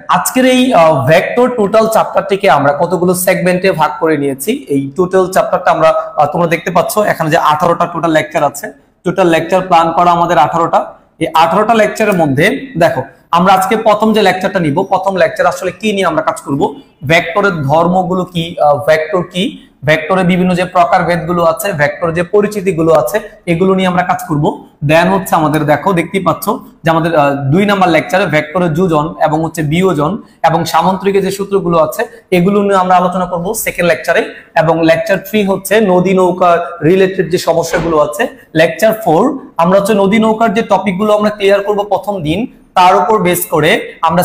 আজকের এই vector total চ্যাপ্টারটিকে আমরা কতগুলো সেগমেন্টে ভাগ করে নিয়েছি। এই টোটাল চ্যাপ্টারটা আমরা তোমরা দেখতে পাচ্ছ এখানে যে 18টা টোটাল লেকচার আছে, টোটাল লেকচার প্ল্যান করা আমাদের 18টা। এই 18টা লেকচারের মধ্যে দেখো আমরা আজকে প্রথম যে লেকচারটা নিব, প্রথম লেকচার আসলে কি নিয়ে আমরা কাজ করব, ভেক্টরের ধর্মগুলো কি, ভেক্টর কি, ভেক্টরের বিভিন্ন যে প্রকারভেদগুলো আছে, ভেক্টরের যে পরিচিতিগুলো আছে, এগুলো নিয়ে আমরা কাজ করব। দেন হচ্ছে আমাদের দেখো দেখতেই পাচ্ছ যে আমাদের 2 নাম্বার লেকচারে ভেক্টরের যোজন এবং হচ্ছে বিয়োজন এবং সামান্তরিকের যে সূত্রগুলো আছে এগুলো নিয়ে আমরা আলোচনা করব সেকেন্ড লেকচারে। এবং লেকচার 3 হচ্ছে নদী নৌকা রিলেটেড যে সমস্যাগুলো আছে। লেকচার 4 আমরা হচ্ছে নদী নৌকার যে টপিকগুলো আমরা ক্লিয়ার করব প্রথম দিন, তার উপর বেস করে আমরা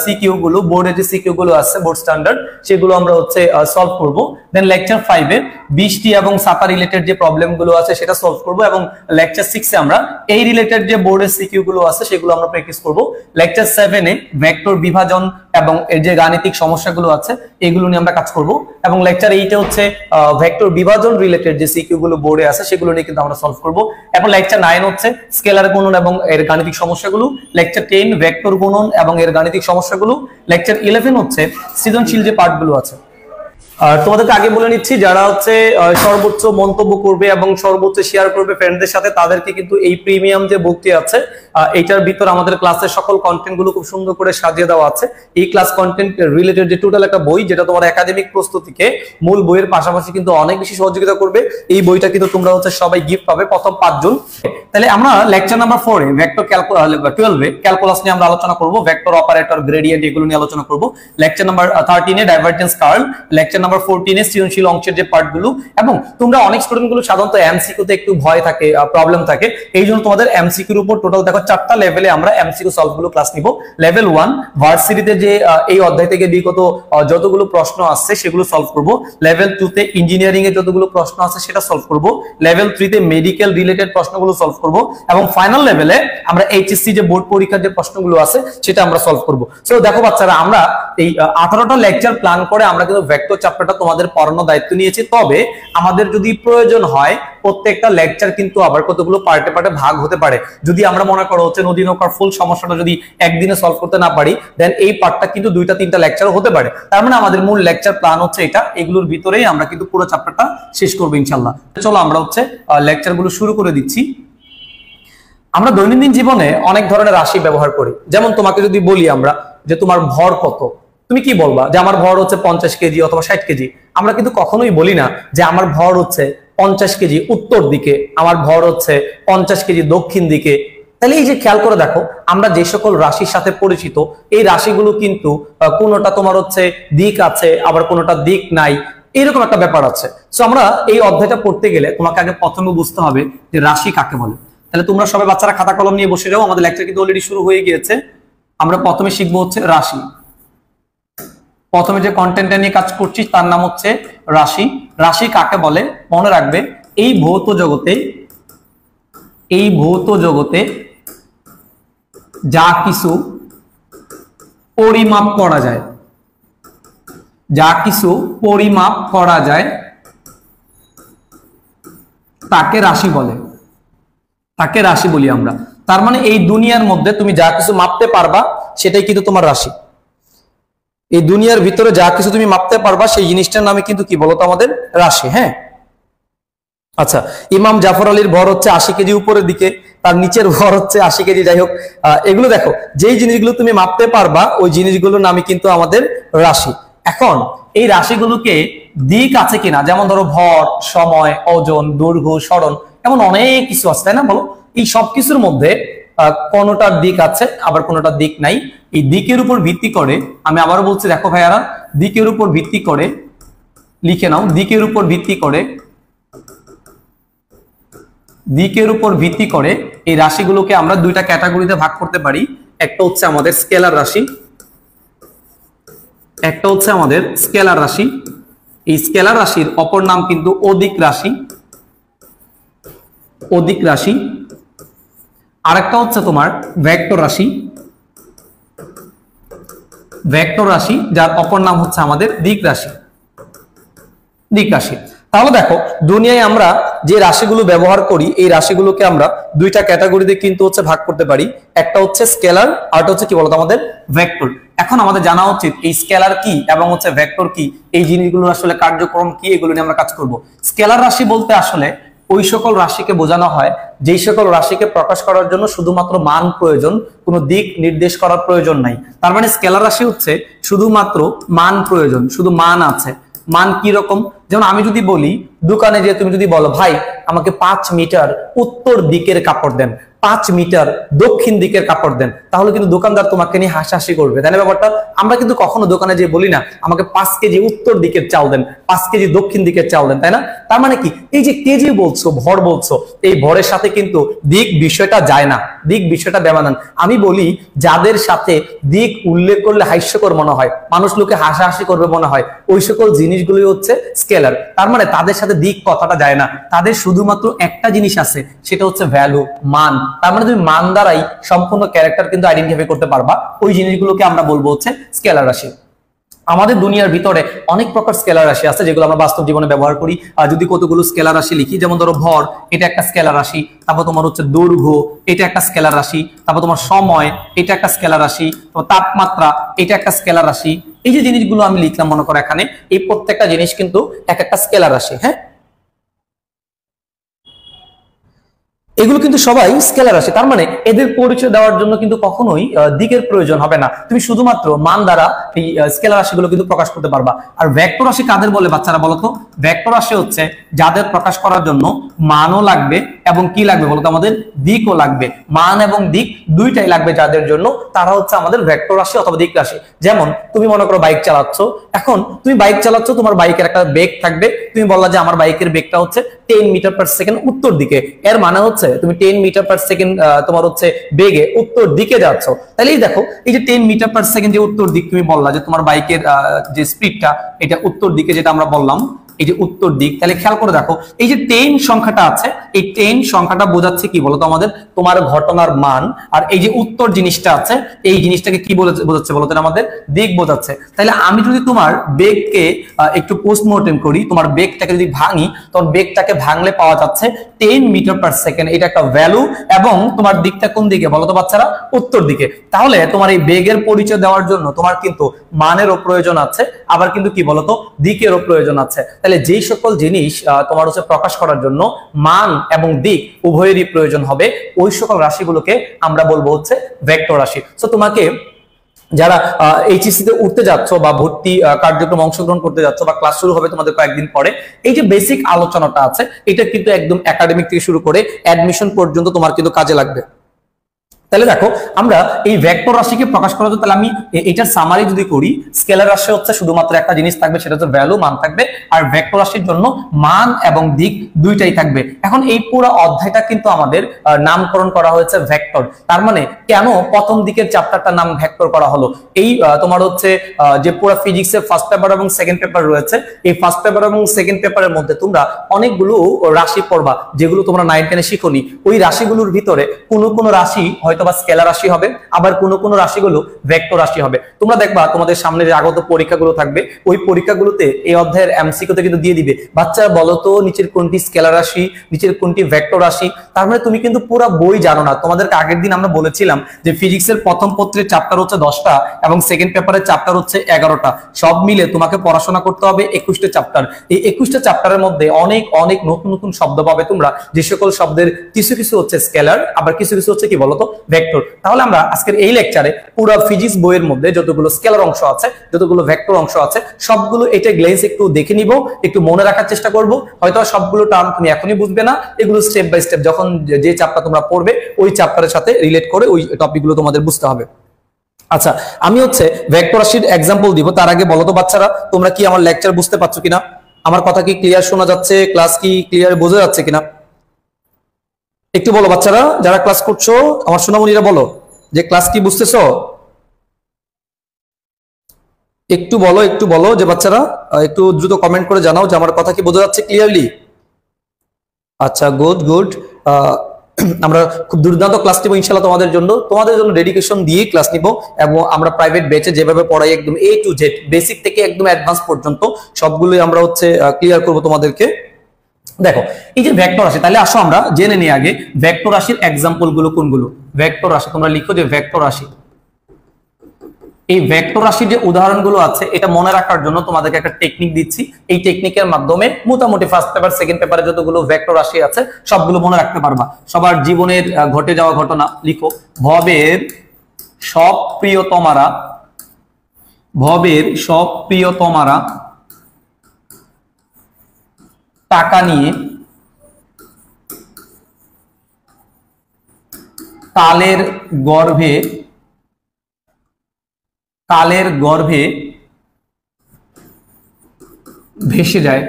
সিকিউ গুলো, বোর্ডের যে সিকিউ গুলো আছে বোর্ড স্ট্যান্ডার্ড, সেগুলো আমরা হচ্ছে সলভ করব। দেন লেকচার 5 এ বৃষ্টি এবং ছাতা রিলেটেড যে প্রবলেম গুলো আছে সেটা সলভ করব। এবং লেকচার 6 এ আমরা এই রিলেটেড যে বোর্ডের সিকিউ গুলো আছে সেগুলো আমরা প্র্যাকটিস করব। লেকচার 7 এ ভেক্টর বিভাজন এবং এর যে গাণিতিক সমস্যাগুলো আছে এগুলো নিয়ে আমরা কাজ করব। এবং লেকচার 8 এ হচ্ছে ভেক্টর বিভাজন রিলেটেড যে সিকিউ গুলো বোর্ডে আছে সেগুলো নিয়ে কিন্তু আমরা সলভ করব। এবং লেকচার 9 হচ্ছে স্কেলার গুণন এবং এর গাণিতিক সমস্যাগুলো। লেকচার 10 ভেক্টর গুণন এবং এর গাণিতিক সমস্যাগুলো। লেকচার 11 হচ্ছে সৃজনশীল যে পার্টগুলো আছে। তোমাদেরকে আগে বলে নিচ্ছি, যারা হচ্ছে সর্বোচ্চ মন্তব্য করবে এবং সর্বোচ্চ শেয়ার করবে ফ্রেন্ডদের সাথে, তাদেরকে কিন্তু এই প্রিমিয়াম যে বুকটি আছে এইটার ভিতর আমাদের ক্লাসের সকল কন্টেন্ট গুলো খুব সুন্দর করে সাজিয়ে দেওয়া আছে। এই ক্লাস কন্টেন্ট রিলেটেড যে টোটাল একটা বই, যেটা তোমার একাডেমিক প্রস্তুতিকে মূল বইয়ের পাশাপাশি কিন্তু অনেক বেশি সহযোগিতা করবে। এই বইটা কিন্তু তোমরা হচ্ছে সবাই গিফট পাবে প্রথম 5 জন। তাহলে আমরা লেকচার নাম্বার 4 এ ভেক্টর 12 এ ক্যালকুলাস নিয়ে আমরা আলোচনা করব, ভেক্টর অপারেটর গ্রেডিয়েন্ট এগুলো নিয়ে আলোচনা করব। লেকচার নাম্বার 13 এ ডাইভারজেন্স কার্ল, লেকচার নাম্বার 14 এ সৃজনশীল অংশের যে পার্টগুলো। এবং তোমরা অনেক স্টুডেন্ট গুলো সাধারণত এমসিকিউ তে একটু ভয় থাকে, প্রবলেম থাকে, এই জন্য তোমাদের এমসিকিউর উপর টোটাল দেখো 4টা লেভেলে আমরা এমসিকিউ সলভ গুলো ক্লাস নিব। লেভেল 1 ভার্সিটিতে যে এই অধ্যায় থেকে বিগত যতগুলো প্রশ্ন আসছে সেগুলো সলভ করব। লেভেল 2 তে ইঞ্জিনিয়ারিং এর যতগুলো প্রশ্ন আছে সেটা সলভ করব। লেভেল 3 তে মেডিকেল রিলেটেড প্রশ্নগুলো সলভ করব। এবং ফাইনাল লেভেলে আমরা এইচএসসি যে বোর্ড পরীক্ষার যে প্রশ্নগুলো আছে সেটা আমরা সলভ করব। সো দেখো বাচ্চারা, আমরা এই 18টা লেকচার প্ল্যান করে আমরা কিন্তু ভেক্টর চ্যাপ্টারটা তোমাদের পড়ানোর দায়িত্ব নিয়েছি। তবে আমাদের যদি প্রয়োজন হয় প্রত্যেকটা লেকচার কিন্তু আবার কতগুলো পার্টে পার্টে ভাগ হতে পারে। যদি আমরা মনে করো হচ্ছে নদী নৌকার ফুল সমস্যাটা যদি একদিনে সলভ করতে না পারি, দেন এই পার্টটা কিন্তু 2টা-3টা লেকচার হতে পারে। তার মানে আমাদের মূল লেকচার প্ল্যান হচ্ছে এটা, এগুলোর ভিতরেই আমরা কিন্তু পুরো চ্যাপ্টারটা শেষ করবো ইনশাআল্লাহ। চলো আমরা হচ্ছে লেকচারগুলো শুরু করে দিচ্ছি। আমরা দৈনন্দিন জীবনে অনেক ধরনের রাশি ব্যবহার করি। যেমন তোমাকে যদি বলি আমরা যে তোমার ভর কত, তুমি কি বলবা? যে আমার ভর হচ্ছে 50 কেজি অথবা 60 কেজি। আমরা কিন্তু কখনোই বলি না যে আমার ভর হচ্ছে 50 কেজি উত্তর দিকে, আমার ভর হচ্ছে 50 কেজি দক্ষিণ দিকে। তাহলে এই যে খেয়াল করে দেখো, আমরা যে সকল রাশির সাথে পরিচিত এই রাশিগুলো কিন্তু কোনোটা তোমার হচ্ছে দিক আছে, আবার কোনোটা দিক নাই, এরকম একটা ব্যাপার আছে। সো আমরা এই অধ্যায়টা পড়তে গেলে তোমাকে আগে প্রথমে বুঝতে হবে যে রাশি কাকে বলে। তাহলে তোমরা সবাই বাচ্চারা খাতা কলম নিয়ে বসে যাও, আমাদের লেকচার কিন্তু অলরেডি শুরু হয়ে গিয়েছে। আমরা প্রথমে শিখবো হচ্ছে রাশি। প্রথমে যে কন্টেন্টটা নিয়ে কাজ করছি তার নাম হচ্ছে রাশি। রাশি কাকে বলে মনে রাখবে, এই ভৌত জগতে যা কিছু পরিমাপ করা যায়, তাকে রাশি বলে, তাকে রাশি বলি আমরা। তার মানে এই দুনিয়ার মধ্যে তুমি যা কিছু মাপতে পারবা সেটাই কিন্তু তোমার রাশি। এই দুনিয়ার ভিতরে যা কিছু তুমি মাপতে পারবা সেই জিনিসটার নামে কিন্তু কি বলতো আমাদের রাশি। হ্যাঁ, আচ্ছা, ইমাম জাফর আলীর ভর হচ্ছে 80 কেজি উপরের দিকে, তার নিচের ভর হচ্ছে 80 কেজি। যাই হোক, এগুলো দেখো, যেই জিনিসগুলো তুমি মাপতে পারবা ওই জিনিসগুলোর নামই কিন্তু আমাদের রাশি। এখন এই রাশিগুলোকে দিক আছে কিনা, যেমন ধরো ভর, সময়, ওজন, দৈর্ঘ্য, সরণ, এমন অনেক কিছু আছে, তাই না? বলো, এই সব কিছুর মধ্যে কোনটার দিক আছে আবার কোনটার দিক নাই। এই দিকের উপর ভিত্তি করে, আমি আবারও বলছি, দেখো ভাইয়ারা, দিকের উপর ভিত্তি করে লিখে নাও, দিকের উপর ভিত্তি করে এই রাশিগুলোকে আমরা 2টা ক্যাটাগরিতে ভাগ করতে পারি। একটা হচ্ছে আমাদের স্কেলার রাশি, একটা হচ্ছে আমাদের স্কেলার রাশি। এই স্কেলার রাশির অপর নাম কিন্তু অদিক রাশি। আরেকটা হচ্ছে তোমার ভেক্টর রাশি, যার অপর নাম হচ্ছে আমাদের দিক রাশি। তাহলে দেখো দুনিয়ায় আমরা যে রাশিগুলো ব্যবহার করি এই রাশিগুলোকে আমরা দুইটা ক্যাটাগরিতে কিন্তু হচ্ছে ভাগ করতে পারি। একটা হচ্ছে স্কেলার, আর একটা হচ্ছে কি বলতো আমাদের ভেক্টর। এখন আমাদের জানা উচিত এই স্কেলার কি এবং হচ্ছে ভেক্টর কি, এই জিনিসগুলো আসলে কার্যক্রম কি, এগুলো নিয়ে আমরা কাজ করব। স্কেলার রাশি বলতে আসলে ওই সকল রাশিকে বোঝানো হয় যেই সকল রাশিকে প্রকাশ করার জন্য শুধুমাত্র মান প্রয়োজন, কোনো দিক নির্দেশ করার প্রয়োজন নাই। তার মানে স্কেলার রাশি হচ্ছে শুধুমাত্র মান প্রয়োজন, শুধু মান আছে। মান কি রকম? যেমন আমি যদি বলি দোকানে যে তুমি যদি বলো ভাই আমাকে 5 মিটার উত্তর দিকের কাপড় দেন, 5 মিটার দক্ষিণ দিকের কাপড় দেন, তাহলে কিন্তু দোকানদার তোমাকে নিয়ে হাসাহাসি করবে, তাই না ব্যাপারটা? আমরা কিন্তু কখনো দোকানে যে বলি না আমাকে 5 কেজি উত্তর দিকের চাল দেন, 5 কেজি দক্ষিণ দিকের চাল দেন, তাই না? তার মানে কি এই যে কেজি বলছো, ভর বলছো, এই ভরের সাথে কিন্তু দিক বিষয়টা যায় না, দিক বিষয়টা ব্যবধান। আমি বলি যাদের সাথে দিক উল্লেখ করলে হাস্যকর মনে হয়, মানুষ লোকে হাসাহাসি করবে মনে হয়, ওই সকল জিনিসগুলি হচ্ছে স্কেলার। তার মানে তাদের সাথে দিক কথাটা যায় না, তাদের শুধুমাত্র একটা জিনিস আছে, সেটা হচ্ছে ভ্যালু, মান। তার মানে তুমি মান দ্বারাই সম্পূর্ণ ক্যারেক্টার কিন্তু আইডেন্টিফাই করতে পারবা। ওই জিনিসগুলোকে আমরা বলবো হচ্ছে স্কেলার রাশি। আমাদের দুনিয়ার ভিতরে অনেক প্রকার স্কেলার রাশি আছে যেগুলো আমরা বাস্তব জীবনে ব্যবহার করি। যদি কতগুলো স্কেলার রাশি লিখি, যেমন ধরো ভর, এটা একটা স্কেলার রাশি। তারপর তোমার হচ্ছে দৈর্ঘ্য, এটা একটা স্কেলার রাশি। তারপর তোমার সময়, এটা একটা স্কেলার রাশি। তাপমাত্রা, এটা একটা স্কেলার রাশি। এই যে জিনিসগুলো আমি লিখলাম মনে করো এখানে, এই প্রত্যেকটা জিনিস কিন্তু এক একটা স্কেলার রাশি। হ্যাঁ, এগুলো কিন্তু সবাই স্কেলার রাশি। তার মানে এদের পরিচয় দেওয়ার জন্য কিন্তু কখনোই দিকের প্রয়োজন হবে না, তুমি শুধুমাত্র মান দ্বারা এই স্কেলার রাশিগুলো কিন্তু প্রকাশ করতে পারবা। আর ভেক্টর রাশি কাদের বলে বাচ্চারা বলো তো? ভেক্টর রাশি হচ্ছে যাদের প্রকাশ করার জন্য মানও লাগবে এবং কি লাগবে বলতো আমাদের দিকও লাগবে। মান এবং দিক দুইটাই লাগবে যাদের জন্য, তারা হচ্ছে আমাদের ভেক্টর রাশি অথবা দিক রাশি। যেমন তুমি মনে করো বাইক চালাচ্ছ, এখন তুমি বাইক চালাচ্ছ, তোমার বাইকের একটা বেগ থাকবে, তুমি বললা যে আমার বাইকের বেগটা হচ্ছে 10 মিটার পার সেকেন্ড উত্তর দিকে। এর মানে হচ্ছে তুমি 10 মিটার পার সেকেন্ড তোমার হচ্ছে বেগে উত্তর দিকে যাচ্ছ। তাহলে এই দেখো এই যে 10 মিটার পার সেকেন্ড যে উত্তর দিক, তুমি বললা যে তোমার বাইকের যে স্পিডটা এটা উত্তর দিকে, যেটা আমরা বললাম এই যে উত্তর দিক। তাহলে খেয়াল করে দেখো এই যে 10 সংখ্যাটা আছে, এই 10 সংখ্যাটা বোঝাচ্ছে কি বলতো আমাদের তোমার ঘটনার মান। আর এই যে উত্তর জিনিসটা আছে, এই জিনিসটাকে কি বোঝাচ্ছে বলতো? আমাদের দিক বোঝাচ্ছে। তাহলে আমি যদি তোমার বেগকে একটু পোস্টমর্টেম করি, তোমার বেগটাকে যদি ভাঙি, তখন বেগটাকে ভাঙলে পাওয়া যাচ্ছে 10 মিটার পার সেকেন্ড, এটা একটা ভ্যালু। এবং তোমার দিকটা কোন দিকে বলতো বাচ্চারা? উত্তর দিকে। তাহলে তোমার এই বেগের পরিচয় দেওয়ার জন্য তোমার কিন্তু মানেরও প্রয়োজন আছে, আবার কিন্তু কি বলতো দিকেরও প্রয়োজন আছে। তাহলে যেই সকল জিনিস তোমার হচ্ছে প্রকাশ করার জন্য মান এবং দিক উভয়েরই প্রয়োজন হবে, ওই সকল রাশিগুলোকে আমরা বলবো হচ্ছে ভেক্টর রাশি। তো তোমাকে যারা এইচএসসি তে উঠতে যাচ্ছ বা ভর্তি কার্যক্রম অংশগ্রহণ করতে যাচ্ছ বা ক্লাস শুরু হবে তোমাদের কয়েকদিন পরে, এই যে বেসিক আলোচনাটা আছে এটা কিন্তু একদম একাডেমিক থেকে শুরু করে অ্যাডমিশন পর্যন্ত তোমার কিন্তু কাজে লাগবে। তাহলে দেখো আমরা এই ভেক্টর রাশিকে প্রকাশ করার জন্য, তাহলে আমি এটার সামারি যদি করি, স্কেলার রাশি হচ্ছে শুধুমাত্র একটা জিনিস থাকবে, সেটা হচ্ছে ভ্যালু, মান থাকবে। আর ভেক্টর রাশির জন্য মান এবং দিক দুইটাই থাকবে। এখন এই পুরো অধ্যায়টা কিন্তু আমাদের নামকরণ করা হয়েছে ভেক্টর। তার মানে কেন প্রথম দিকের চ্যাপ্টারটার নাম ভেক্টর করা হলো? এই তোমার হচ্ছে যে পুরো ফিজিক্সের ফার্স্ট পেপার এবং সেকেন্ড পেপার রয়েছে, এই ফার্স্ট পেপার এবং সেকেন্ড পেপারের মধ্যে তোমরা অনেকগুলো রাশি পড়বা যেগুলো তোমরা 9 10 এ শিখোনি। ওই রাশিগুলোর ভিতরে কোনো রাশি হয়তোবা স্কেলার রাশি হবে, আবার কোনো রাশিগুলো ভেক্টর রাশি হবে। তোমরা দেখবা তোমাদের সামনে যে আগত পরীক্ষাগুলো থাকবে, ওই পরীক্ষাগুলোতে এই অধ্যায়ের এমসিকিউতে কিন্তু দিয়ে দিবে বাচ্চারা বলো তো নিচের কোনটি স্কেলার রাশি, নিচের কোনটি ভেক্টর রাশি। তার মানে তুমি কিন্তু পুরো বই জানো না। তোমাদেরকে আগের দিন আমরা বলেছিলাম যে ফিজিক্সের প্রথম পত্রের চ্যাপ্টার হচ্ছে 10টা এবং সেকেন্ড পেপারের চ্যাপ্টার হচ্ছে 11টা, সব মিলে তোমাকে পড়াশোনা করতে হবে 21টা চ্যাপ্টার। এই 21টা চ্যাপ্টারের মধ্যে অনেক নতুন শব্দ পাবে তোমরা, যে সকল শব্দের কিছু হচ্ছে স্কেলার, আবার কিছু হচ্ছে কি বলতো ভেক্টর। তাহলে আমরা আজকের এই লেকচারে পুরো ফিজিক্স বইয়ের মধ্যে যতগুলো স্কেলার অংশ আছে, যতগুলো ভেক্টর অংশ আছে, সবগুলো এটা গ্লেন্স একটু দেখে নিব, একটু মনে রাখার চেষ্টা করব। হয়তো সবগুলো টার্ম তুমি এখনই বুঝবে না, এগুলো স্টেপ বাই স্টেপ যখন যে চ্যাপ্টার তোমরা পড়বে ওই চ্যাপ্টারের সাথে রিলেট করে ওই টপিকগুলো তোমাদের বুঝতে হবে। আচ্ছা, আমি হচ্ছে ভেক্টর রাশির एग्जांपल দিব। তার আগে বলো তো বাচ্চারা তোমরা কি আমার লেকচার বুঝতে পারছো কিনা? আমার কথা কি ক্লিয়ার শোনা যাচ্ছে? ক্লাস কি ক্লিয়ার বোঝা যাচ্ছে কিনা? একটু বলো বাচ্চারা, যারা ক্লাস করছো আমার সোনামণিরা বলো যে ক্লাস কি বুঝতেছো? একটু বলো যে বাচ্চারা একটু দ্রুত কমেন্ট করে জানাও যে আমার কথা কি বোঝা যাচ্ছে ক্লিয়ারলি। আচ্ছা, গুড। আমরা খুব দুর্দান্ত ক্লাস নিব ইনশাআল্লাহ তোমাদের জন্য ডেডিকেশন দিয়ে ক্লাস নিব, এবং আমরা প্রাইভেট ব্যাচে যেভাবে পড়াই একদম A to Z বেসিক থেকে একদম অ্যাডভান্স পর্যন্ত সবগুলোই আমরা হচ্ছে ক্লিয়ার করব তোমাদেরকে। দেখো এই যে ভেক্টর রাশি, তাহলে আসো আমরা জেনে নিই আগে ভেক্টর রাশির এক্সাম্পল গুলো কোনগুলো। ভেক্টর রাশি তোমরা লিখো যে ভেক্টর রাশি, এই ভেক্টর রাশির যে উদাহরণগুলো আছে এটা মনে রাখার জন্য তোমাদেরকে একটা টেকনিক দিচ্ছি। এই টেকনিকের মাধ্যমে মোটামুটি ফার্স্ট পেপার সেকেন্ড পেপারে যতগুলো ভেক্টর রাশি আছে সবগুলো মনে রাখতে পারবা। সবার জীবনের ঘটে যাওয়া ঘটনা লিখো। ভবের সব প্রিয়তমারা টাকা নিয়ে কালের গর্ভে ভেসে যায়।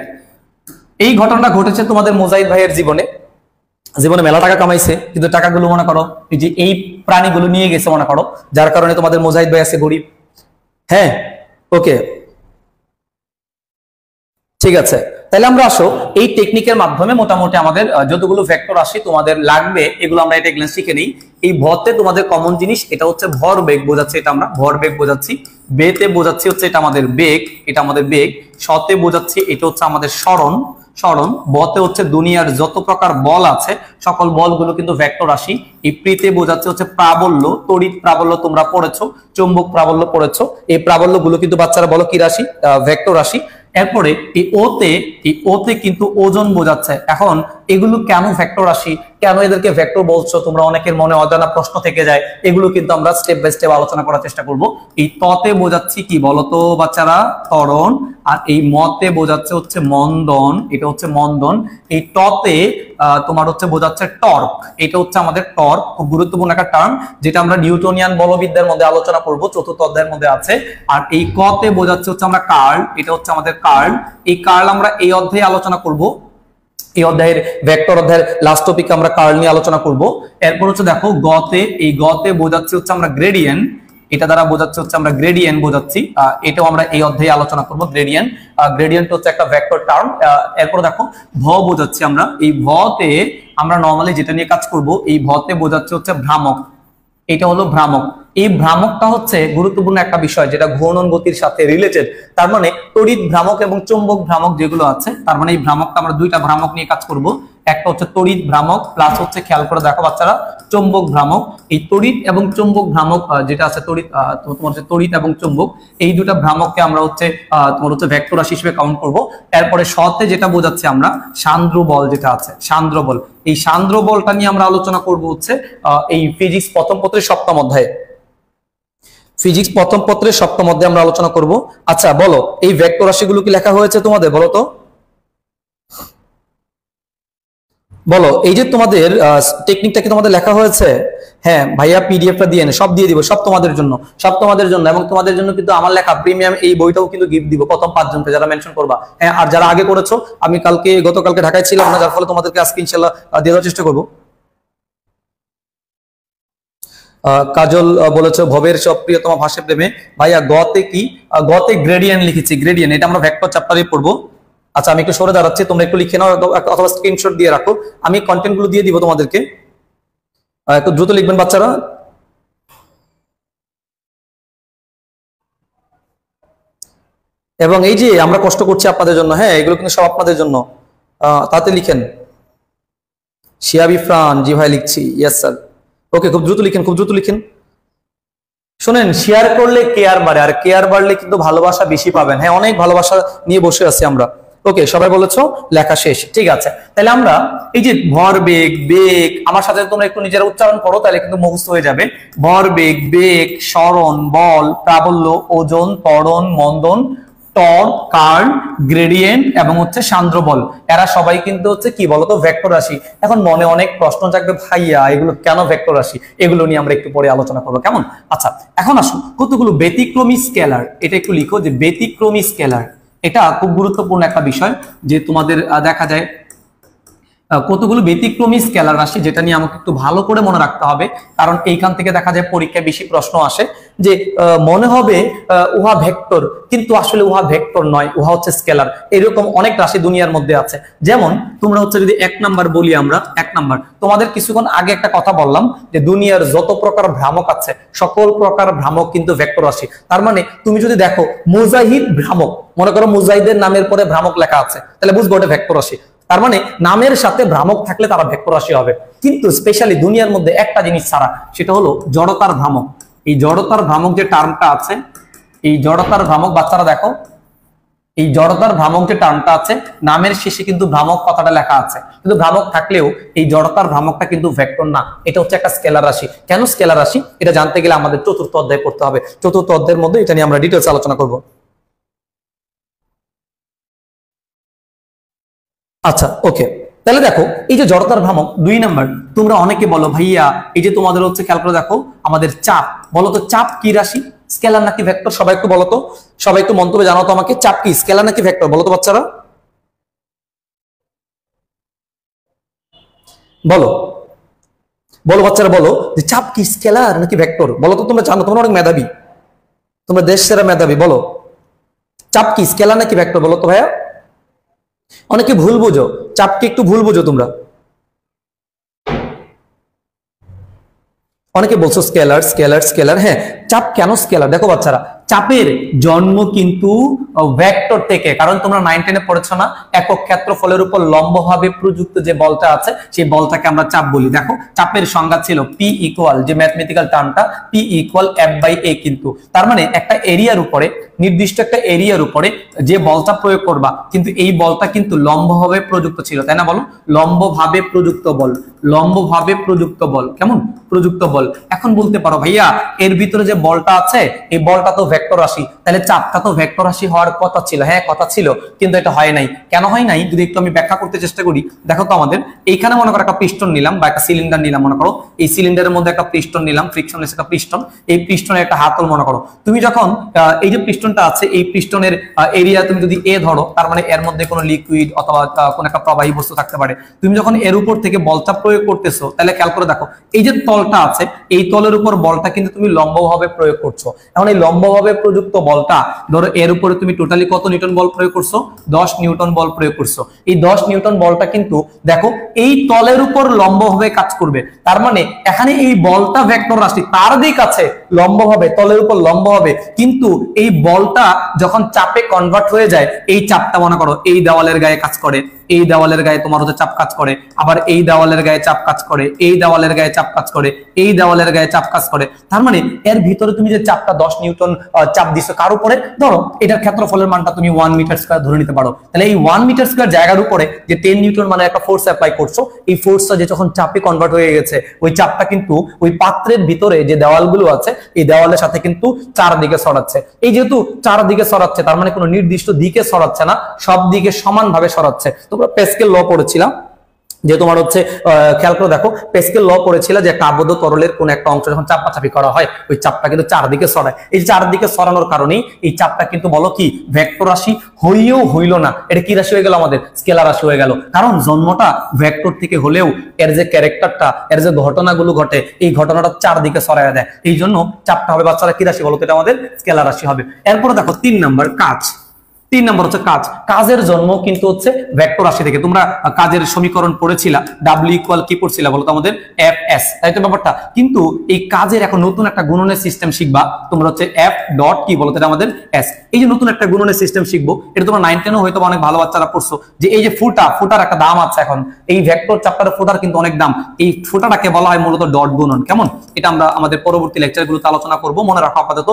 এই ঘটনাটা ঘটেছে তোমাদের মুজাহিদ ভাইয়ের জীবনে মেলা টাকা কামাইছে, কিন্তু টাকাগুলো মনে করো এই যে এই প্রাণীগুলো নিয়ে গেছে মনে করো, যার কারণে তোমাদের মুজাহিদ ভাই আছে গরিব। হ্যাঁ, ওকে, ঠিক আছে। তাহলে আমরা আসো এই টেকনিকের মাধ্যমে মোটামুটি আমাদের যতগুলো ভেক্টর রাশি তোমাদের লাগবে এগুলো আমরা এটা গ্ল্যান্স শিখে নিই। এই ভতে তোমাদের কমন জিনিস এটা হচ্ছে ভর বেগ বোঝাচ্ছে, এটা আমরা ভর বেগ বোঝাচ্ছি। বেতে বোঝাচ্ছি হচ্ছে এটা আমাদের বেগ, শতে বোঝাচ্ছি এটা হচ্ছে আমাদের সরণ। বতে হচ্ছে দুনিয়ার যত প্রকার বল আছে সকল বলগুলো কিন্তু ভেক্টর রাশি। এই প্রিতে বোঝাচ্ছে হচ্ছে প্রাবল্য, তড়িৎ প্রাবল্য তোমরা পড়েছো, চৌম্বক প্রাবল্য পড়েছো। এই প্রাবল্য গুলো কিন্তু বাচ্চারা বলো কি রাশি? ভেক্টর রাশি। এরপরে এই ওতে কিন্তু ওজন বোঝাচ্ছে। এখন এগুলো কেন ভেক্টর রাশি, কেন এদেরকে ভেক্টর বলছো, তোমরা অনেকের মনে অজানা প্রশ্ন থেকে যায়, এগুলো কিন্তু আমরা স্টেপ বাই স্টেপ আলোচনা করার চেষ্টা করব। এই ততে বোঝাচ্ছি কি বলতো বাচ্চারা? ত্বরণ। আর এই মতে বোঝাচ্ছে হচ্ছে মন্দন, এটা হচ্ছে মন্দন। এই টতে তোমার হচ্ছে বোঝাচ্ছে টর্ক, এটা হচ্ছে আমাদের টর্ক, খুব গুরুত্বপূর্ণ একটা টার্ম যেটা আমরা নিউটনিয়ান বলবিদ্যার মধ্যে আলোচনা করব, চতুর্থ অধ্যায়ের মধ্যে আছে। আর এই কতে বোঝাচ্ছে হচ্ছে আমরা কার্ল, এটা হচ্ছে আমাদের কার্ল। এই কার্ল আমরা এই অধ্যায়ে আলোচনা করব, এই অধ্যায়ের ভেক্টর অধ্যায়ের লাস্ট টপিকে আমরা কার্ল নিয়ে আলোচনা করব। এরপর হচ্ছে দেখো গতে, এই গতে বোঝাচ্ছে হচ্ছে আমরা গ্রেডিয়েন্ট, এটা দ্বারা বোঝাচ্ছে হচ্ছে আমরা গ্রেডিয়েন্ট বোঝাচ্ছি, এটাও আমরা এই অধ্যায়ে আলোচনা করব। গ্রেডিয়েন্ট হচ্ছে একটা ভেক্টর টার্ম। এরপর দেখো ভ বোঝাচ্ছি আমরা, এই ভতে আমরা নরমালি যেটা নিয়ে কাজ করব, এই ভতে বোঝাচ্ছে হচ্ছে ভ্রামক, এটা হলো ভ্রামক। এই ভ্রামকটা হচ্ছে গুরুত্বপূর্ণ একটা বিষয় যেটা ঘূর্ণন গতির সাথে রিলেটেড। তার মানে তড়িৎ ভ্রামক এবং চৌম্বক ভ্রামক যেগুলো আছে, তার মানে এই ভ্রামকটা আমরা দুইটা ভ্রামক নিয়ে কাজ করব। একটা হচ্ছে তড়িৎ ভ্রামক প্লাস হচ্ছে, খেয়াল করে দেখো বাচ্চারা, চৌম্বক ভ্রামক। এই তড়িৎ এবং চৌম্বক ভ্রামক যেটা আছে তোমার হচ্ছে তড়িৎ এবং চৌম্বক, এই দুটা ভ্রামককে আমরা হচ্ছে তোমার হচ্ছে ভেক্টর রাশি হিসেবে কাউন্ট করব। এরপরে সতে যেটা বোঝাচ্ছি আমরা সান্দ্র বল, যেটা আছে সান্দ্র বল, এই সান্দ্র বলটা নিয়ে আমরা আলোচনা করব হচ্ছে এই ফিজিক্স প্রথম পত্রের সপ্তম অধ্যায়ে। ফিজিক্স প্রথম পত্রের সপ্তম অধ্যায়ে আমরা আলোচনা করব। আচ্ছা বলো, এই ভেক্টর রাশিগুলো কি লেখা হয়েছে তোমাদের? বলো তো, বলো এই যে তোমাদের টেকনিকটা কি তোমাদের লেখা হয়েছে? হ্যাঁ ভাইয়া, পিডিএফটা দিয়ে নে, সব দিয়ে দিব, সব তোমাদের জন্য, এবং তোমাদের জন্য কিন্তু আমার লেখা প্রিমিয়াম এই বইটাও কিন্তু গিফট দিব প্রথম 5 জনকে যারা মেনশন করবা। হ্যাঁ, আর যারা আগে করেছো, আমি গতকালকে ঢাকায় ছিলাম না, যার ফলে তোমাদেরকে আজকে ইনশাআল্লাহ দিয়ে দেওয়ার চেষ্টা করবো। কাজল বলেছো ভবের সব প্রিয়তম ভাষা প্রেমে। ভাইয়া গতে কি? গতে গ্রেডিয়েন্ট লিখেছি, গ্রেডিয়েন্ট, এটা আমরা ভেক্টর চ্যাপ্টারে পড়বো। আচ্ছা আমি একটু সরে দাঁড়াচ্ছি, তোমরা একটু লিখে নাও অথবা স্ক্রিনশট দিয়ে রাখো, আমি কন্টেন্ট গুলো দিয়ে দিব তোমাদেরকে, একটু দ্রুত লিখবেন বাচ্চারা। এবং এই যে আমরা কষ্ট করছি আপনাদের জন্য, হ্যাঁ এগুলো কিন্তু সব আপনাদের জন্য, তাতে লিখেন। শিয়াবি ফ্রান, জি ভাই লিখছি, ইয়েস স্যার। ওকে, খুব দ্রুত লিখেন। শোনেন, শেয়ার করলে কেয়ার বাড়ে, আর কেয়ার বাড়লে কিন্তু ভালোবাসা বেশি পাবেন। হ্যাঁ, অনেক ভালোবাসা নিয়ে বসে আছি আমরা। ওকে, সবাই বলেছো, লেখা শেষ, ঠিক আছে। তাহলে আমরা এই যে ভরবেগ, বেগ, আমার সাথে তোমরা একটু নিজেরা উচ্চারণ করো, তাহলে কিন্তু মুখস্থ হয়ে যাবে। ভরবেগ, বেগ, সরণ, বল, প্রাবল্য, ওজন, ত্বরণ, মন্দন, টর্ক, কার্ল, গ্রেডিয়েন্ট এবং হচ্ছে সান্দ্র বল, এরা সবাই কিন্তু হচ্ছে কি বলতো? ভেক্টর রাশি। এখন মনে অনেক প্রশ্ন জাগবে, ভাইয়া এগুলো কেন ভেক্টর রাশি? এগুলো নিয়ে আমরা একটু পরে আলোচনা করবো, কেমন? আচ্ছা এখন আসুন কতগুলো ব্যতিক্রমী স্কেলার, এটা একটু লিখো যে ব্যতিক্রমী স্কেলার, এটা খুব গুরুত্বপূর্ণ একটা বিষয়। যে তোমাদের দেখা যায় কতগুলো ব্যতিক্রমী স্কেলার রাশি, যেটা নিয়ে আমাকে একটু ভালো করে মনে রাখতে হবে, কারণ এইখান থেকে দেখা যায় পরীক্ষায় বেশি প্রশ্ন আসে যে মনে হবে উহা ভেক্টর, কিন্তু আসলে উহা ভেক্টর নয়, উহা হচ্ছে স্কেলার। এরকম অনেক রাশি দুনিয়ার মধ্যে আছে। যেমন তোমরা হচ্ছে যদি 1 নাম্বার বলি, আমরা 1 নাম্বার তোমাদের কিছুক্ষণ আগে একটা কথা বললাম যে দুনিয়ার যত প্রকার ভ্রামক আছে সকল প্রকার ভ্রামক কিন্তু ভেক্টর রাশি। তার মানে তুমি যদি দেখো মুজাহিদ ভ্রামক, মনে করো মুজাহিদের নামের পরে ভ্রামক লেখা আছে, তাহলে বুঝবো ওটা ভেক্টর রাশি। তার মানে নামের সাথে ভ্রামক থাকলে তারা ভেক্টর রাশি হবে। কিন্তু স্পেশালি দুনিয়ার মধ্যে একটা জিনিস ছাড়া, সেটা হলো জড়তার ভ্রামক। এই জড়তার ভ্রামক যে টার্মটা আছে, এই জড়তার ভ্রামক, বাচ্চারা দেখো এই জড়তার ভ্রামক যে টার্মটা আছে, নামের শেষে কিন্তু ভ্রামক কথাটা লেখা আছে, কিন্তু ভ্রামক থাকলেও এই জড়তার ভ্রামকটা কিন্তু ভেক্টর না, এটা হচ্ছে একটা স্কেলার রাশি। কেন স্কেলার রাশি এটা জানতে গেলে আমাদের চতুর্থ অধ্যায় পড়তে হবে। চতুর্থ অধ্যায়ের মধ্যে এটা নিয়ে আমরা ডিটেইলস আলোচনা করব। আচ্ছা, ওকে, তাহলে দেখো এই যে জড়তার ভ্রামক 2 নাম্বার, তোমরা অনেকে বলো ভাইয়া এই যে তোমাদের হচ্ছে খেয়াল করে দেখো আমাদের চাপ, বলো তো চাপ কি রাশি, স্কেলার নাকি ভেক্টর? সবাই একটু বলো তো, সবাই একটু মন্তব্যে জানাও তো আমাকে, চাপ কি স্কেলার নাকি ভেক্টর? বলো তো বাচ্চারা, বলো বলো বাচ্চারা বলো যে চাপ কি স্কেলার নাকি ভেক্টর? বলো তো, তোমরা জানো, তোমরা অনেক মেধাবী, তোমরা দেশ সেরা মেধাবী, বলো চাপ কি স্কেলার নাকি ভেক্টর? বলো তো ভাইয়া। অনেকে ভুল বুঝো, চাপকে একটু ভুল বুঝো তোমরা, অনেকে বলছো স্কেলার স্কেলার স্কেলার। হ্যাঁ, চাপ কেন স্কেলার? দেখো বাচ্চারা, চাপের জন্ম কিন্তু ভেক্টর থেকে, কারণ তোমরা 9 10-এ পড়েছো না, একক ক্ষেত্রফলের উপর লম্বভাবে প্রযুক্ত যে বলটা আছে সেই বলটাকে আমরা চাপ বলি। দেখো চাপের সংজ্ঞা ছিল পি ইকুয়াল, যে ম্যাথমেটিক্যাল টার্মটা পি ইকুয়াল F/A, কিন্তু তার মানে একটা এরিয়ার উপরে, নির্দিষ্ট একটা এরিয়ার উপরে যে বলটা প্রয়োগ করবা, কিন্তু এই বলটা কিন্তু লম্বভাবে প্রযুক্ত ছিল, তাই না? বলো, লম্বভাবে প্রযুক্ত বল, লম্বভাবে প্রযুক্ত বল, কেমন প্রযুক্ত বল। এখন বলতে পারো ভাইয়া এর ভিতরে যে বলটা আছে এই বলটা তো ভেক্টর রাশি, তাহলে চাপটা তো ভেক্টর রাশি হওয়ার কথা ছিল। হ্যাঁ, কথা ছিল, কিন্তু এটা হয় নাই। কেন হয় নাই যদি একটু আমি ব্যাখ্যা করতে চেষ্টা করি। দেখো তো, আমাদের এইখানে মনে করো একটা পিস্টন নিলাম বা একটা সিলিন্ডার নিলাম, মনে করো এই সিলিন্ডারের মধ্যে একটা পিস্টন নিলাম, ফ্রিকশনলেস একটা পিস্টন, এই পিস্টনের একটা হাতল মনে করো। তুমি যখন এই যে পিস্টনটা আছে, এই পিস্টনের এরিয়া তুমি যদি এ ধরো, তার মানে এর মধ্যে কোনো লিকুইড অথবা কোনো একটা প্রবাহী বস্তু থাকতে পারে। তুমি যখন এর উপর থেকে বলটা প্রয়োগ করতেছো, তাহলে খেয়াল করে দেখো এই যে তলটা আছে, এই তলের উপর বলটা কিন্তু তুমি লম্বভাবে প্রয়োগ করছো। এখন এই লম্বভাবে প্রযুক্ত বলটা ধরো এর উপরে তুমি টোটালি কত নিউটন বল প্রয়োগ করছো? 10 নিউটন বল প্রয়োগ করছো। এই 10 নিউটন বলটা কিন্তু দেখো এই তলের উপর লম্বভাবে কাজ করবে, তার মানে এখানে এই বলটা ভেক্টর রাশি, তার দিক আছে লম্বভাবে, তলের উপর লম্বভাবে, কিন্তু এই বলটা যখন চাপে কনভার্ট হয়ে যায়, এই চাপটা মনে করো এই দেওয়ালের গায়ে কাজ করে, এই দেওয়ালের গায়ে তোমার হচ্ছে চাপ কাজ করে, আবার এই দেওয়ালের গায়ে চাপ কাজ করে, এই দেওয়ালের গায়ে চাপ কাজ করে, এই দেওয়ালের গায়ে চাপ কাজ করে। তার মানে এর ভিতরে তুমি যে চাপটা 10 নিউটন চাপ দিছো কার উপরে, ধরো এটার ক্ষেত্রফলের মানটা তুমি 1 মিটার স্কয়ার ধরে নিতে পারো, তাহলে এই 1 মিটার স্কয়ার জায়গার উপরে যে 10 নিউটন মানে একটা ফোর্স অ্যাপ্লাই করছো, এই ফোর্সটা যে যখন চাপে কনভার্ট হয়ে গেছে, ওই চাপটা কিন্তু ওই পাত্রের ভিতরে যে দেওয়ালগুলো আছে এই দেওয়ালের সাথে কিন্তু চারদিকে ছড়াচ্ছে। এই যেহেতু চারদিকে ছড়াচ্ছে, তার মানে কোনো নির্দিষ্ট দিকে ছড়াচ্ছে না, সব দিকে সমানভাবে ছড়াচ্ছে। তোমরা প্যাসকেল ল পড়েছিলাম, যে তোমার হচ্ছে খেয়াল করে দেখো প্যাসকেল ল পড়েছিল যে একটা আবদ্ধ তরলের কোন একটা অংশ যখন চাপাচাপি করা হয়, ওই চাপটা কিন্তু চারদিকে ছড়ায়। এই চারদিকে ছড়ানোর কারণেই এই চাপটা কিন্তু বলো কি ভেক্টর রাশি হইও হইল না, এটা কি রাশি হয়ে গেল? আমাদের স্কেলার রাশি হয়ে গেল। কারণ জন্মটা ভেক্টর থেকে হলেও এর যে ক্যারেক্টারটা, এর যে ঘটনাগুলো ঘটে, এই ঘটনাটা চারদিকে ছড়ায় দেয়, এই জন্য চাপটা হবে বাচ্চারা কি রাশি বলো তো? এটা আমাদের স্কেলার রাশি হবে। এরপরে দেখো 3 নাম্বার কাজ। 3 নম্বর হচ্ছে কাজ। কাজের জন্ম কিন্তু হচ্ছে ভেক্টর রাশি থেকে। তোমরা কাজের সমীকরণ পড়েছিলা, W ইকুয়াল কি পড়ছিলা বলো তো? আমাদের Fs, তাই তো ব্যাপারটা। কিন্তু এই কাজের এখন নতুন একটা গুণনের সিস্টেম শিখবা তোমরা, হচ্ছে F ডট কি বলো তো? এটা আমাদের S। এই যে নতুন একটা গুণনের সিস্টেম শিখবো, এটা তোমরা 9 10 হয়তো অনেক ভালো বাচ্চারা পড়ছো, যে এই যে ফুটার একটা দাম আছে এখন, এই ভেক্টর চ্যাপ্টারে ফুটার কিন্তু অনেক দাম। এই ফুটাটাকে বলা হয় মূলত ডট গুণন, কেমন? এটা আমরা আমাদের পরবর্তী লেকচারগুলোতে আলোচনা করব, মনে রাখো আপাতত।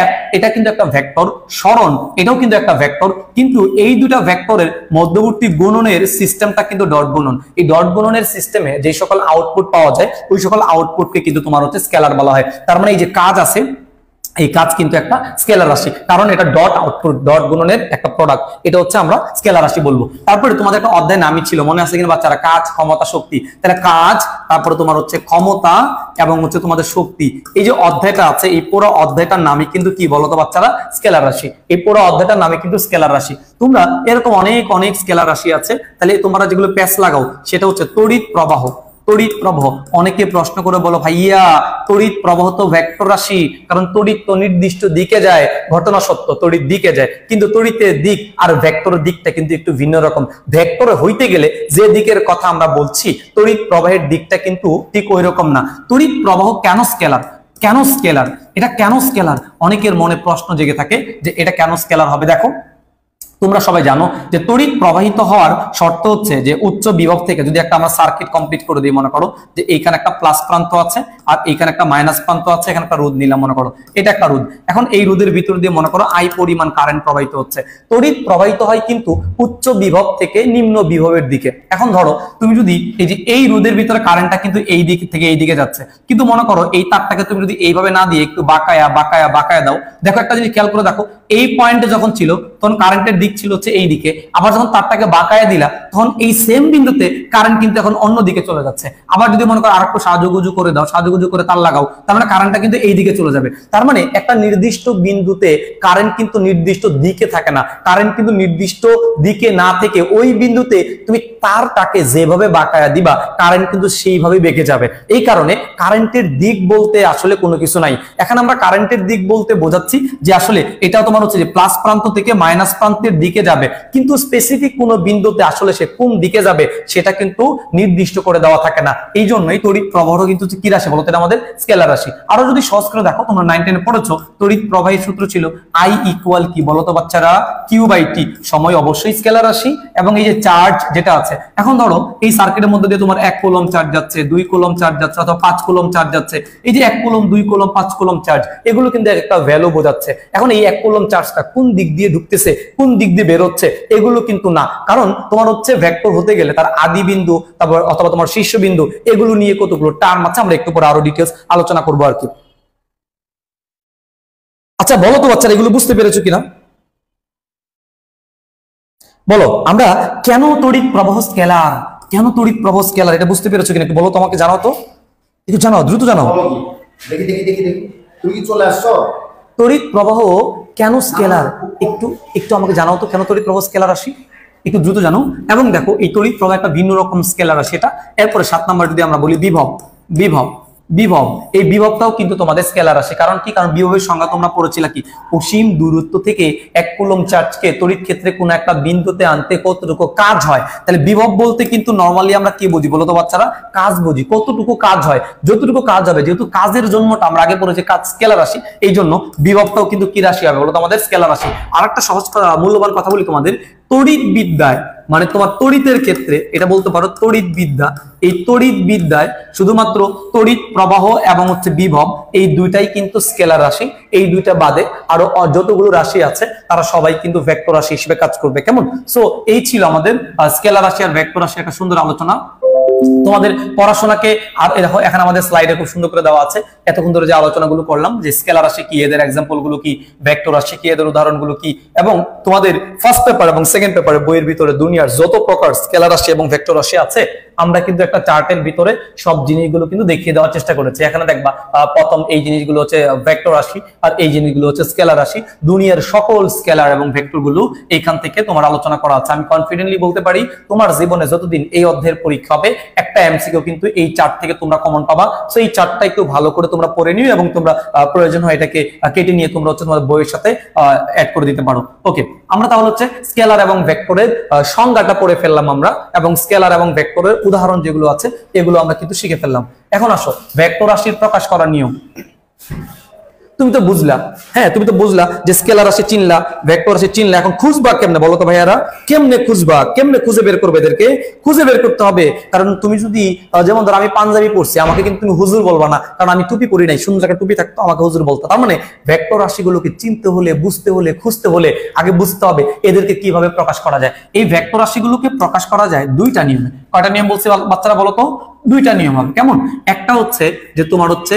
F এটা কিন্তু একটা ভেক্টর, সরণ এটাও কিন্তু একটা ভেক্টর, কিন্তু এই দুটা ভেক্টরের মধ্যবর্তী গুণনের সিস্টেমটা কিন্তু ডট গুণন। এই ডট গুণনের সিস্টেমে যে সকল আউটপুট পাওয়া যায়, ওই সকল আউটপুটকে কিন্তু তোমার হচ্ছে স্কেলার বলা হয়। তার মানে এই যে কাজ আছে, এই কাজ কিন্তু একটা স্কেলার রাশি, কারণ এটা ডট আউটপুট, ডট গুণনের একটা প্রোডাক্ট, এটা হচ্ছে আমরা স্কেলার রাশি বলবো। তারপরে তোমাদের একটা অধ্যায় নামই ছিল, মনে আছে কিনা বাচ্চারা? কাজ, ক্ষমতা, শক্তি। তাহলে কাজ, তারপরে তোমার হচ্ছে ক্ষমতা এবং হচ্ছে তোমাদের শক্তি, এই যে অধ্যায়টা আছে, এই পুরো অধ্যায়টার নামই কিন্তু কি বলতো বাচ্চারা? স্কেলার রাশি। এই পুরো অধ্যায়টার নামে কিন্তু স্কেলার রাশি। তোমরা এরকম অনেক অনেক স্কেলার রাশি আছে, তাহলে তোমরা যেগুলো প্যাচ লাগাও সেটা হচ্ছে তড়িৎ প্রবাহ। তড়িৎ প্রবাহ, অনেকে প্রশ্ন করে বলো ভাইয়া তড়িৎ প্রবাহ তো ভেক্টর রাশি, কারণ তড়িৎ তো নির্দিষ্ট দিকে যায়। ঘটনা সত্য, তড়িৎ দিকে যায়, কিন্তু তড়িতের দিক আর ভেক্টরের দিকটা কিন্তু একটু ভিন্ন রকম। ভেক্টরে হইতে গেলে যে দিকের কথা আমরা বলছি, তড়িৎ প্রবাহের দিকটা কিন্তু ঠিক ওই রকম না। তড়িৎ প্রবাহ কেন স্কেলার? কেন স্কেলার? এটা কেন স্কেলার? অনেকের মনে প্রশ্ন জেগে থাকে যে এটা কেন স্কেলার হবে। দেখো, তোমরা সবাই জানো যে তড়িৎ প্রবাহিত হওয়ার শর্ত হচ্ছে যে উচ্চ বিভব থেকে যদি একটা আমরা সার্কিট কমপ্লিট করে দিই, মনে করো যে এইখানে একটা প্লাস প্রান্ত আছে আর এইখানে একটা মাইনাস প্রান্ত আছে, এখানে একটা রোধ নিলাম, মনে করো এটা একটা রোধ। এখন এই রোধের ভিতর দিয়ে মনে করো আই পরিমাণ কারেন্ট প্রবাহিত হচ্ছে। তড়িৎ প্রবাহিত হয় কিন্তু উচ্চ বিভব থেকে নিম্ন বিভবের দিকে। এখন ধরো তুমি যদি এই যে এই রোধের ভিতরে কারেন্টটা কিন্তু এই দিক থেকে এই দিকে যাচ্ছে, কিন্তু মনে করো এই তারটাকে তুমি যদি এইভাবে না দিয়ে একটু বাঁকায়া বাঁকায়া বাঁকায়া দাও, দেখো একটা জিনিস খেয়াল করে দেখো, এই পয়েন্টে যখন ছিল তখন কারেন্টের দিক ছিল হচ্ছে এই দিকে, আবার যখন তারটাকে বাঁকায়া দিলা তখন এই সেম বিন্দুতে কারেন্ট কিন্তু এখন অন্য দিকে চলে যাচ্ছে। আবার যদি মনে করো আরেকটু সাজুগুজু করে দাও, সাজুগুজু করে তার লাগাও, তার মানে কারেন্টটা কিন্তু এই দিকে চলে যাবে। তার মানে একটা নির্দিষ্ট বিন্দুতে কারেন্ট কিন্তু নির্দিষ্ট দিকে থাকে না, কারেন্ট কিন্তু নির্দিষ্ট দিকে না থেকে ওই বিন্দুতে তুমি তারটাকে যেভাবে বাঁকায়া দিবা কারেন্ট কিন্তু সেইভাবে বেঁকে যাবে। এই কারণে কারেন্টের দিক বলতে আসলে কোনো কিছু নাই। এখন আমরা কারেন্টের দিক বলতে বোঝাচ্ছি যে আসলে এটাও তোমার হচ্ছে যে প্লাস প্রান্ত থেকে মাইনাস প্রান্তের দিকে যাবে, কিন্তু স্পেসিফিক কোনো বিন্দুতে আসলে সে কোন দিকে যাবে সেটা কিন্তু নির্দিষ্ট করে দেওয়া থাকে না। এই জন্যই তড়িৎ প্রবাহ কিন্তু কি রাশি বলতে, এটা আমাদের স্কেলার রাশি। আরো যদি সহজ করে দেখো, তোমরা 9 10 পড়েছো, তড়িৎ প্রবাহের সূত্র ছিল I ইকুয়াল কি বলতো বাচ্চারা? Q/T। সময় অবশ্যই স্কেলার রাশি, এবং এই যে চার্জ যেটা আছে, এখন ধরো এই সার্কিটের মধ্যে দিয়ে তোমার 1 কুলম্ব চার্জ যাচ্ছে, 2 কুলম্ব চার্জ যাচ্ছে, অথবা 5 কুলম্ব চার্জ যাচ্ছে। এই যে 1 কুলম্ব, 2 কুলম্ব, 5 কুলম্ব চার্জ, এগুলো কিন্তু একটা ভ্যালু বোঝাচ্ছে। এখন এই 1 কুলম্ব চার্জটা কোন দিক দিয়ে ঢুকতেছে, কোন দিক দিয়ে বের হচ্ছে, এগুলো কিন্তু না, কারণ তোমার হচ্ছে ভেক্টর হতে গেলে তার আদি বিন্দু তারপর অথবা তোমার শীর্ষবিন্দু, এগুলো নিয়ে কতগুলো টার্ম আছে, আমরা একটু পরে আরো ডিটেইলস আলোচনা করবো আর কি। আচ্ছা বলো তো বাচ্চারা, এগুলো বুঝতে পেরেছো কিনা? বলো, আমরা কেন তড়িৎ প্রবাহ স্কেলার, কেন তড়িৎ প্রবাহ স্কেলার, এটা বুঝতে পেরেছো কিনা একটু বলো তো, আমাকে জানাও তো, একটু জানাও, দ্রুত জানাও। দেখি দেখি দেখি দেখি, তুমি কি চলে আসছো? তড়িৎ প্রবাহ কেন স্কেলার, একটু একটু আমাকে জানাও তো, কেন তড়িৎ প্রবাহ স্কেলার রাশি, একটু দ্রুত জানো। এবং দেখো এই তড়িৎ প্রবাহ একটা ভিন্ন রকম স্কেলার রাশি এটা। এরপরে 7 নাম্বার যদি আমরা বলি বিভব, বিভব বিভব, এই বিভবটাও কিন্তু তোমাদের স্কেলার রাশি। কারণ কি? কারণ বিভবের সংজ্ঞা তোমরা পড়েছিলে কি? অসীম দূরত্ব থেকে 1 কুলম্ব চার্জকে তড়িৎ ক্ষেত্রে কোন একটা বিন্দুতে আনতে কতটুকু কাজ হয়। তাহলে বিভব বলতে কিন্তু নরমালি আমরা কি বুঝি বলো তো বাচ্চারা? কাজ বুঝি, কতটুকু কাজ হয়, যতটুকু কাজ হবে। যেহেতু কাজের জন্যটা আমরা আগে পড়েছি কাজ স্কেলার রাশি, এই জন্য বিভবটাও কিন্তু কি রাশি হবে বলো তো? আমাদের স্কেলার রাশি। আর একটা সহজ মূল্যবান কথা বলি তোমাদের, তড়িৎ বিদ্যায় মানে তোমার তড়িতের ক্ষেত্রে এটা বলতে পারো তড়িৎ বিদ্যা, এই তড়িৎ বিদ্যায় শুধুমাত্র তড়িৎ প্রবাহ এবং হচ্ছে বিভব, এই দুইটাই কিন্তু স্কেলার রাশি। এই দুইটা বাদে আরো যতগুলো রাশি আছে তারা সবাই কিন্তু ভেক্টর রাশি হিসেবে কাজ করবে। কেমন? সো এই ছিল আমাদের স্কেলার রাশি আর ভেক্টর রাশি একটা সুন্দর আলোচনা। তোমাদের পড়াশোনাকে আর দেখো এখানে আমাদের স্লাইডে খুব সুন্দর করে দেওয়া আছে, এতক্ষণ ধরে যে আলোচনাগুলো করলাম যে স্কেলার রাশি কি, এদের এক্সাম্পল গুলো কি, ভেক্টর রাশি কি, এদের উদাহরণগুলো কি, এবং তোমাদের ফার্স্ট পেপার এবং সেকেন্ড পেপারে বইয়ের ভিতরে দুনিয়ার যত প্রকার স্কেলার রাশি এবং ভেক্টর রাশি আছে আমরা কিন্তু একটা চার্টের ভিতরে সব জিনিসগুলো কিন্তু দেখিয়ে দেওয়ার চেষ্টা করেছি। এখানে দেখবা প্রথম এই জিনিসগুলো হচ্ছে ভেক্টর রাশি আর এই জিনিসগুলো হচ্ছে স্কেলার রাশি। দুনিয়ার সকল স্কেলার এবং ভেক্টর গুলো এইখান থেকে তোমার আলোচনা করা আছে। আমি কনফিডেন্টলি বলতে পারি তোমার জীবনে যতদিন এই অধ্যায়ের পরীক্ষা হবে একটা এমসিকিউ কিন্তু এই চার্ট থেকে তোমরা কমন পাবা। সো এই চার্টটা একটু ভালো করে তোমরা পড়ে নিও এবং তোমরা প্রয়োজন হয় এটাকে কেটে নিয়ে তোমরা হচ্ছে তোমাদের বইয়ের সাথে অ্যাড করে দিতে পারো। ওকে, আমরা তাহলে হচ্ছে স্কেলার এবং ভেক্টরের সংজ্ঞাটা পড়ে ফেললাম আমরা, এবং স্কেলার এবং ভেক্টরের উদাহরণ যেগুলো আছে এগুলো আমরা কিন্তু শিখে ফেললাম। এখন আসো ভেক্টর রাশির প্রকাশ করার নিয়ম। তুমি তো বুঝলা, হ্যাঁ তুমি তো বুঝলা যে স্কেলার রাশি চিনলা, ভেক্টর রাশি চিনলা, এখন খুঁজবা কেমনে বলো তো ভাইয়ারা? কেমনে খুঁজবা, কেমনে খুঁজে বের করবে? এদেরকে খুঁজে বের করতে হবে। কারণ তুমি যদি যেমন ধরো আমি পাঞ্জাবি পড়ছি, আমাকে কিন্তু তুমি হুজুর বলবা না, কারণ আমি টুপি পরি নাই। সুন্দর একটা টুপি থাকতো আমাকে হুজুর বলতো। তার মানে ভেক্টর রাশিগুলোকে চিনতে হলে, বুঝতে হলে, খুঁজতে হলে আগে বুঝতে হবে এদেরকে কিভাবে প্রকাশ করা যায়। এই ভেক্টর রাশিগুলোকে প্রকাশ করা যায় দুইটা নিয়মে। কয়টা নিয়ম বলছি বাচ্চারা বলো তো? দুইটা নিয়ম হবে। কেমন? একটা হচ্ছে যে তোমার হচ্ছে